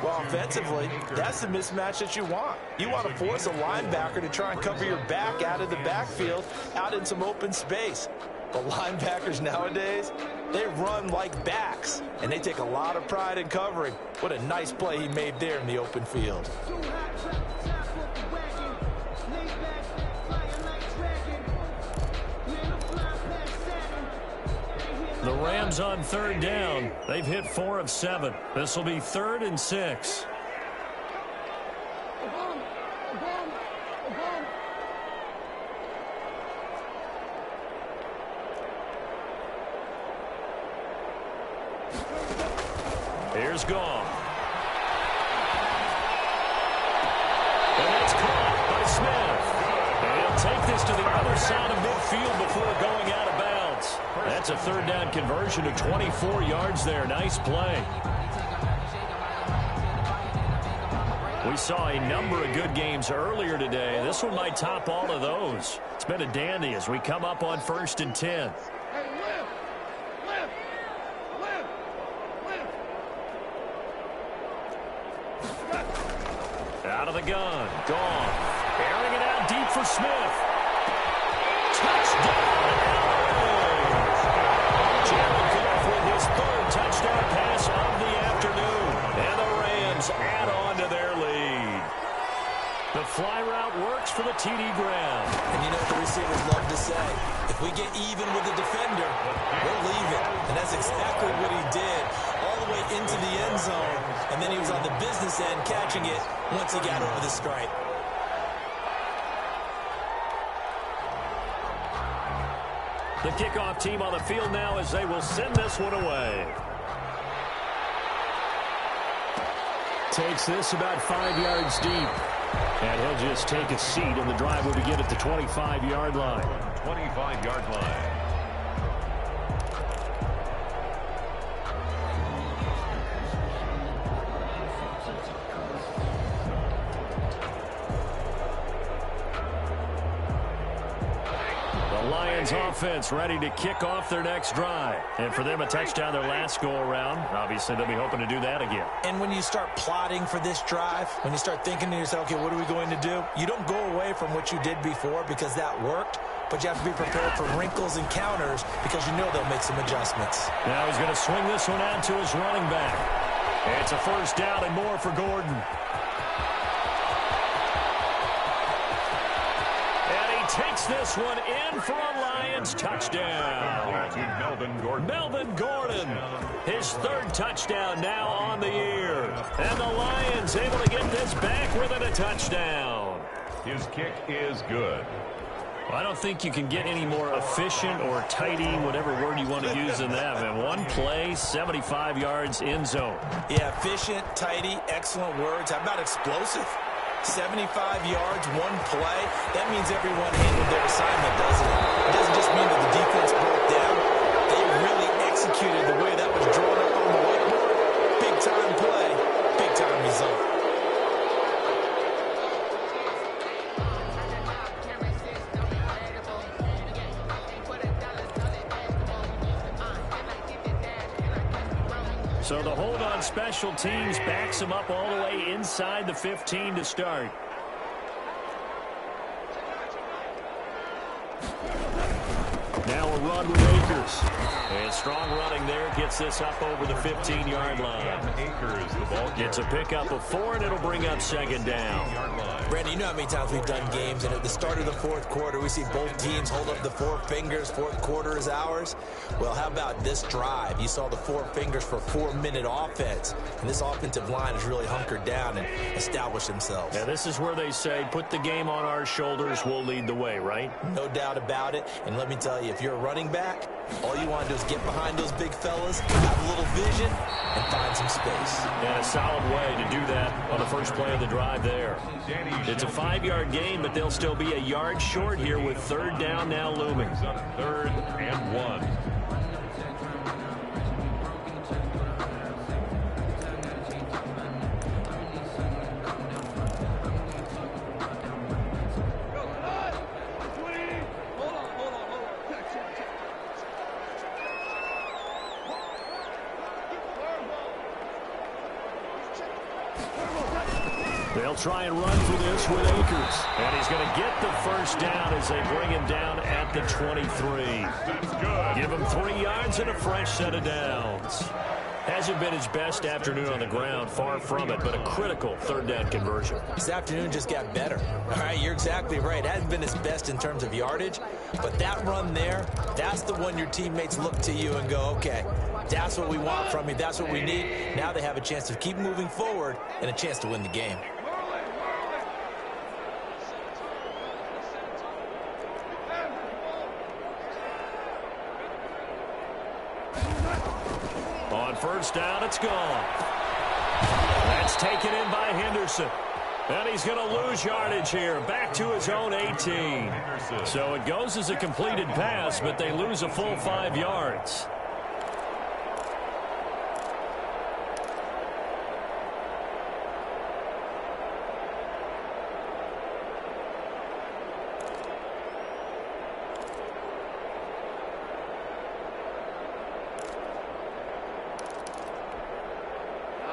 [SPEAKER 5] Well, offensively, that's the mismatch that you want. You want to force a linebacker to try and cover your back out of the backfield, out in some open space. But linebackers nowadays, they run like backs, and they take a lot of pride in covering. What a nice play he made there in the open field.
[SPEAKER 1] The Rams on 3rd down. They've hit 4 of 7. This will be 3rd and 6. Here's Gone. And that's caught by Smith. And he'll take this to the other side of midfield before going out of bounds. That's a 3rd down conversion of 24 yards there. Nice play. We saw a number of good games earlier today. This one might top all of those. It's been a dandy as we come up on 1st and 10. Out of the gun. Gone. Airing it out deep for Smith. Touchdown. Jared Goff with his 3rd touchdown pass of the afternoon. And the Rams add on to their lead. The fly route works for the TD Graham.
[SPEAKER 4] And you know what the receivers love to say? If we get even with the defender, we'll leave it. And that's exactly what he did, all the way into the end zone. And then he was on the business end catching it once he got over the stripe.
[SPEAKER 1] The kickoff team on the field now as they will send this one away. Takes this about 5 yards deep. And he'll just take a seat, and the drive will begin at the 25-yard line.
[SPEAKER 2] 25-yard line.
[SPEAKER 1] Lions offense ready to kick off their next drive. And for them, a touchdown their last go-around. Obviously, they'll be hoping to do that again.
[SPEAKER 4] And when you start plotting for this drive, when you start thinking to yourself, okay, what are we going to do? You don't go away from what you did before because that worked, but you have to be prepared for wrinkles and counters because you know they'll make some adjustments.
[SPEAKER 1] Now he's going to swing this one out to his running back. It's a 1st down and more for Gordon. takes this one in for a Lions touchdown. Melvin Gordon, his third touchdown now on the year. And the Lions able to get this back within a touchdown.
[SPEAKER 2] His kick is good.
[SPEAKER 1] I don't think you can get any more efficient or tidy, whatever word you want to use in that. Man, one play, 75 yards in zone.
[SPEAKER 4] Yeah, efficient, tidy, excellent words. How about explosive? 75 yards, one play. That means everyone handled their assignment, doesn't it? It doesn't just mean that the defense broke down. They really executed the way that was drawn up on the whiteboard. Big-time play, big-time result.
[SPEAKER 1] So the hold on special teams backs him up all the way inside the 15 to start. Now a run with Akers. And strong running there gets this up over the 15-yard line.
[SPEAKER 2] Akers, the ball
[SPEAKER 1] Gets a pickup of 4, and it'll bring up second down.
[SPEAKER 4] Brandon, you know how many times we've done games, and at the start of the fourth quarter, we see both teams hold up the four fingers, fourth quarter is ours. Well, how about this drive? You saw the four fingers for 4-minute offense, and this offensive line has really hunkered down and established themselves.
[SPEAKER 1] Now, this is where they say, put the game on our shoulders, we'll lead the way, right?
[SPEAKER 4] No doubt about it, and let me tell you, if you're a running back, all you want to do is get behind those big fellas, have a little vision, and find some space.
[SPEAKER 1] And a solid way to do that on the first play of the drive there. It's a 5-yard gain, but they'll still be a yard short here with third down now looming.
[SPEAKER 2] 3rd and 1.
[SPEAKER 1] They'll try and run for this with Akers. And he's going to get the first down as they bring him down at the 23.
[SPEAKER 2] That's good.
[SPEAKER 1] Give him 3 yards and a fresh set of downs. Hasn't been his best afternoon on the ground, far from it, but a critical third down conversion.
[SPEAKER 4] This afternoon just got better. All right, you're exactly right. It hasn't been his best in terms of yardage, but that run there, that's the one your teammates look to you and go, okay, that's what we want from you. That's what we need. Now they have a chance to keep moving forward and a chance to win the game.
[SPEAKER 1] On first down, it's gone. That's taken in by Henderson. And he's going to lose yardage here, back to his own 18. So it goes as a completed pass, but they lose a full 5 yards.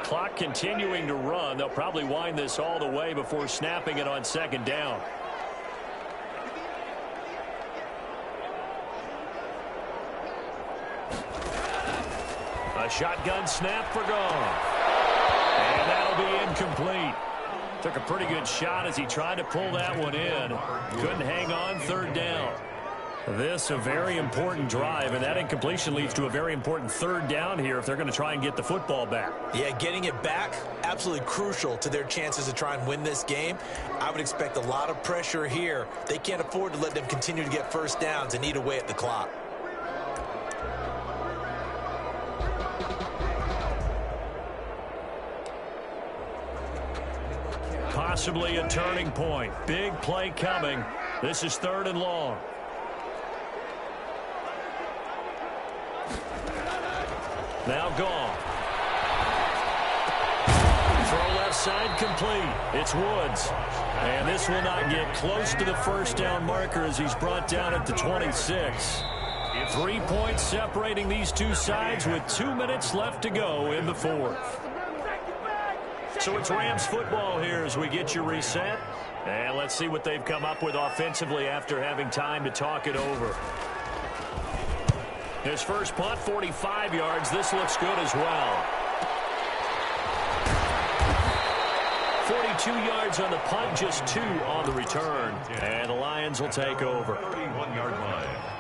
[SPEAKER 1] Clock continuing to run. They'll probably wind this all the way before snapping it on second down. A shotgun snap for Goff. And that'll be incomplete. Took a pretty good shot as he tried to pull that one in. Couldn't hang on third down. This a very important drive, and that incompletion leads to a very important third down here if they're going to try and get the football back.
[SPEAKER 4] Yeah, getting it back, absolutely crucial to their chances to try and win this game. I would expect a lot of pressure here. They can't afford to let them continue to get first downs and eat away at the clock.
[SPEAKER 1] Possibly a turning point. Big play coming. This is 3rd and long. Now Goff. Throw left side complete. It's Woods. And this will not get close to the first down marker as he's brought down at the 26. 3 points separating these two sides with 2 minutes left to go in the fourth. So it's Rams football here as we get you reset. And let's see what they've come up with offensively after having time to talk it over. His first punt, 45 yards. This looks good as well. 42 yards on the punt, just 2 on the return. And the Lions will take over.
[SPEAKER 2] 31-yard line.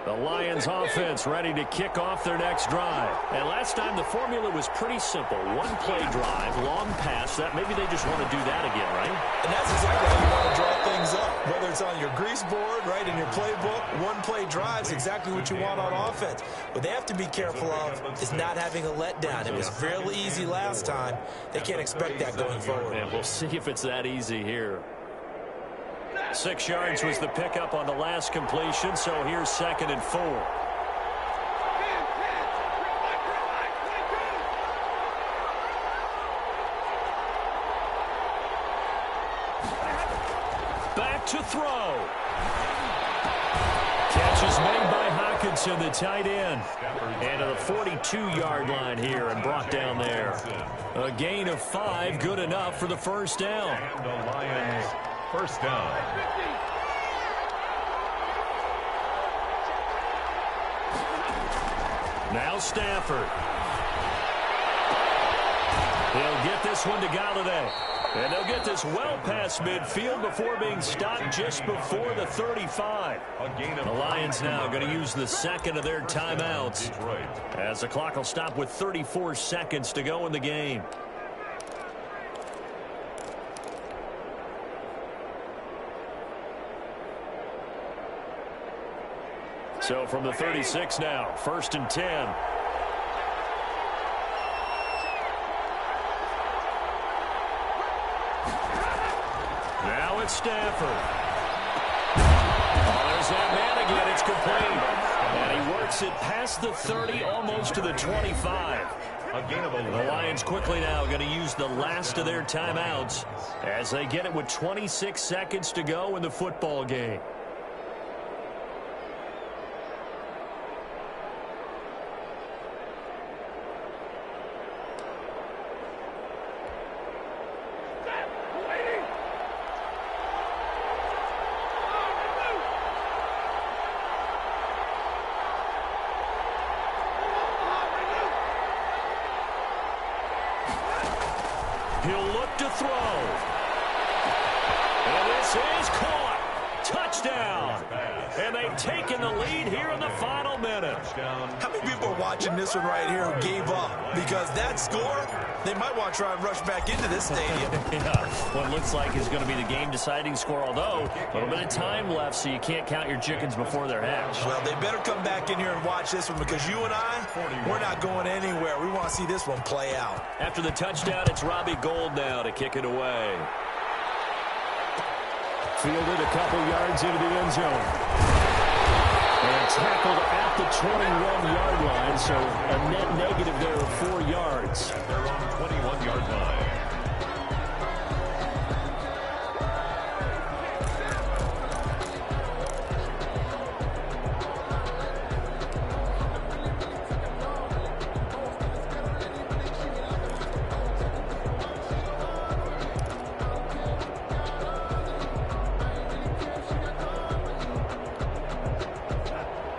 [SPEAKER 1] The Lions offense ready to kick off their next drive. And last time the formula was pretty simple. One-play drive, long pass. That maybe they just want to do that again, right?
[SPEAKER 4] And that's exactly how you want to draw things up. Whether it's on your grease board, right, in your playbook, one-play drive is exactly what you want on offense. What they have to be careful of is not having a letdown. It was fairly easy last time. They can't expect that going forward.
[SPEAKER 1] And we'll see if it's that easy here. 6 yards was the pickup on the last completion, so here's 2nd and 4. Back to throw. Catch is made by Hawkinson, the tight end. And to the 42-yard line here and brought down there. A gain of 5, good enough for the first down.
[SPEAKER 2] And the Lions first down.
[SPEAKER 1] Now Stafford. He'll get this one to Galladay. And they'll get this well past midfield before being stopped just before the 35. The Lions now going to use the second of their timeouts, as the clock will stop with 34 seconds to go in the game. So from the 36 now, 1st and 10. Now it's Stafford. Oh, there's that man again. It's complete. And he works it past the 30, almost to the 25. The Lions quickly now going to use the last of their timeouts as they get it with 26 seconds to go in the football game. He'll look to throw. And this is caught. Touchdown. And they've taken the lead here in the final minute.
[SPEAKER 4] How many people are watching this one right here who gave up? Because that score, they might want to try and rush back into this stadium.
[SPEAKER 1] Yeah, what looks like is going to be the game-deciding score, although a little bit of time left, so you can't count your chickens before they're hatched.
[SPEAKER 4] Well, they better come back in here and watch this one, because you and I, we're not going anywhere. We want to see this one play out.
[SPEAKER 1] After the touchdown, it's Robbie Gould now to kick it away.
[SPEAKER 6] Fielded a couple yards into the end zone. And tackled at the 21-yard line, so a net negative there of 4 yards.
[SPEAKER 2] They're on the 21-yard line.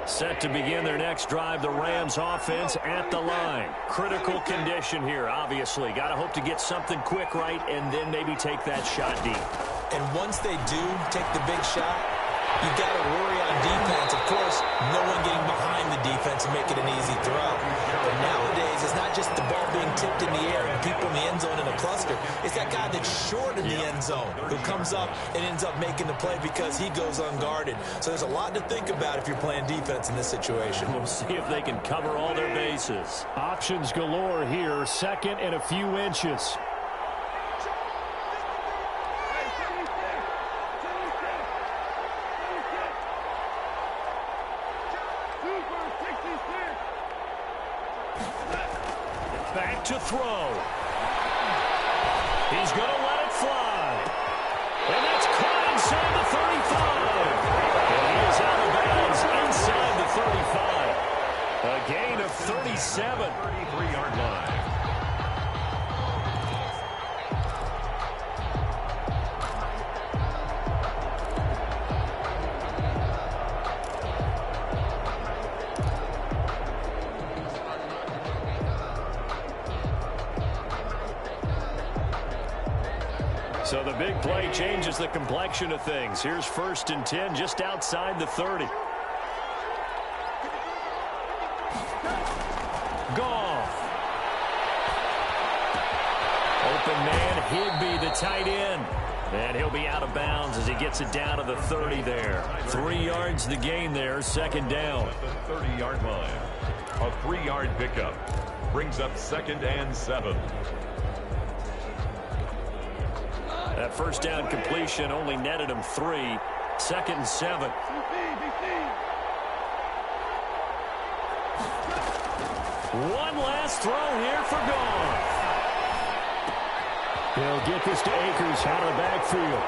[SPEAKER 1] Set to begin their next drive, the Rams offense at the line. Critical condition here, obviously. Got to hope to get something quick right and then maybe take that shot deep.
[SPEAKER 4] And once they do take the big shot, you got to worry on defense. Of course, no one getting behind the defense and make it an easy throw. But nowadays, it's not just the ball being tipped in the air and people in the end zone in a cluster. It's that guy that's short in the end zone who comes up and ends up making the play because he goes unguarded. So there's a lot to think about if you're playing defense in this situation.
[SPEAKER 1] We'll see if they can cover all their bases.
[SPEAKER 6] Options galore here, second and a few inches.
[SPEAKER 1] Back to throw. He's going to let it fly. And that's caught inside the 35. And he is out of bounds inside the 35. A gain of 37.
[SPEAKER 2] 33-yard line.
[SPEAKER 1] So the big play changes the complexion of things. Here's 1st and 10 just outside the 30. Goff. Open man, Higbee, the tight end. And he'll be out of bounds as he gets it down to the 30 there. 3 yards the gain there, 2nd down.
[SPEAKER 2] At the 30-yard line. A 3-yard pickup. Brings up 2nd and 7.
[SPEAKER 1] That 1st down completion only netted him 3. 2nd and 7. One last throw here for Goff.
[SPEAKER 6] He'll get this to Akers out of the backfield.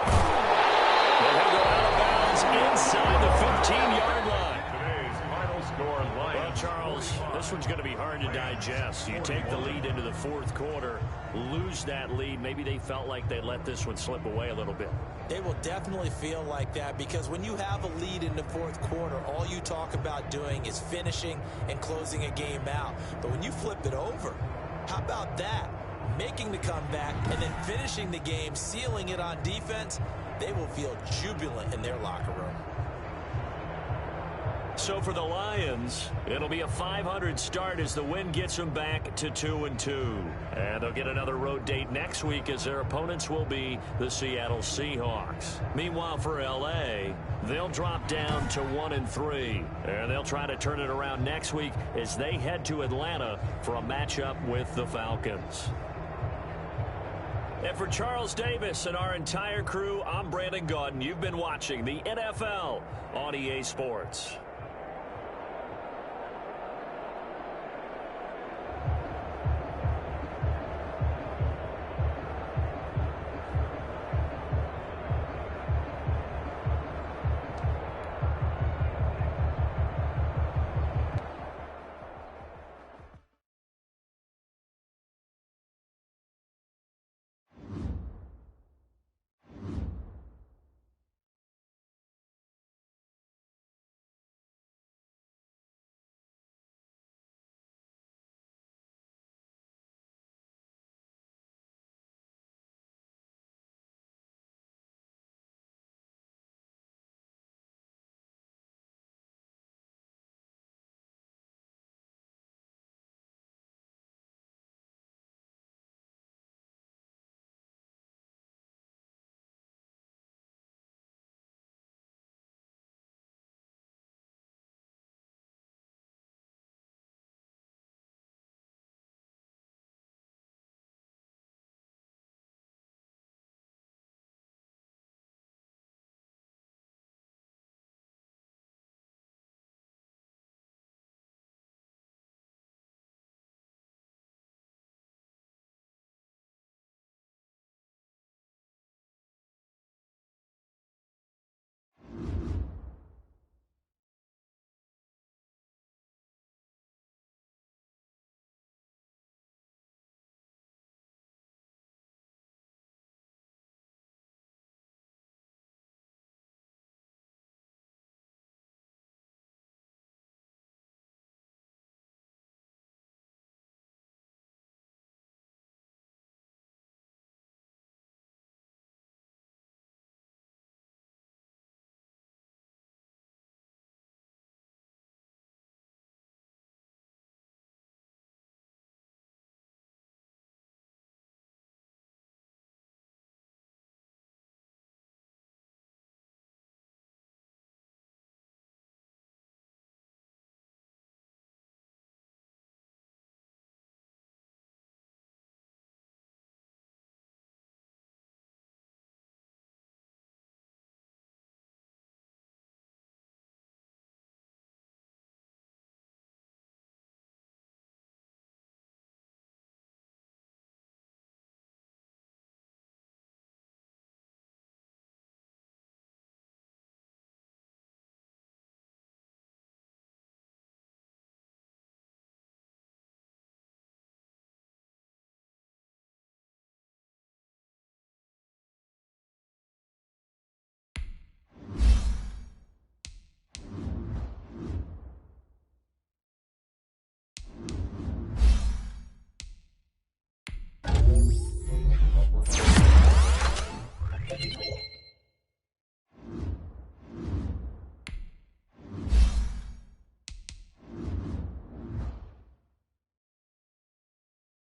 [SPEAKER 1] And he'll go out of bounds inside the 15-yard line.
[SPEAKER 2] Today's final score, Lions.
[SPEAKER 1] Well, Charles, this one's going to be hard to digest. You take the lead into the 4th quarter, lose that lead. Maybe they felt like they let this one slip away a little bit.
[SPEAKER 4] They will definitely feel like that because when you have a lead in the 4th quarter, all you talk about doing is finishing and closing a game out. But when you flip it over, how about that? Making the comeback and then finishing the game, sealing it on defense, they will feel jubilant in their locker room.
[SPEAKER 1] So for the Lions, it'll be a 500 start as the win gets them back to 2-2. And they'll get another road date next week as their opponents will be the Seattle Seahawks. Meanwhile, for L.A., they'll drop down to 1-3. And they'll try to turn it around next week as they head to Atlanta for a matchup with the Falcons. And for Charles Davis and our entire crew, I'm Brandon Gaudin. You've been watching the NFL on EA Sports.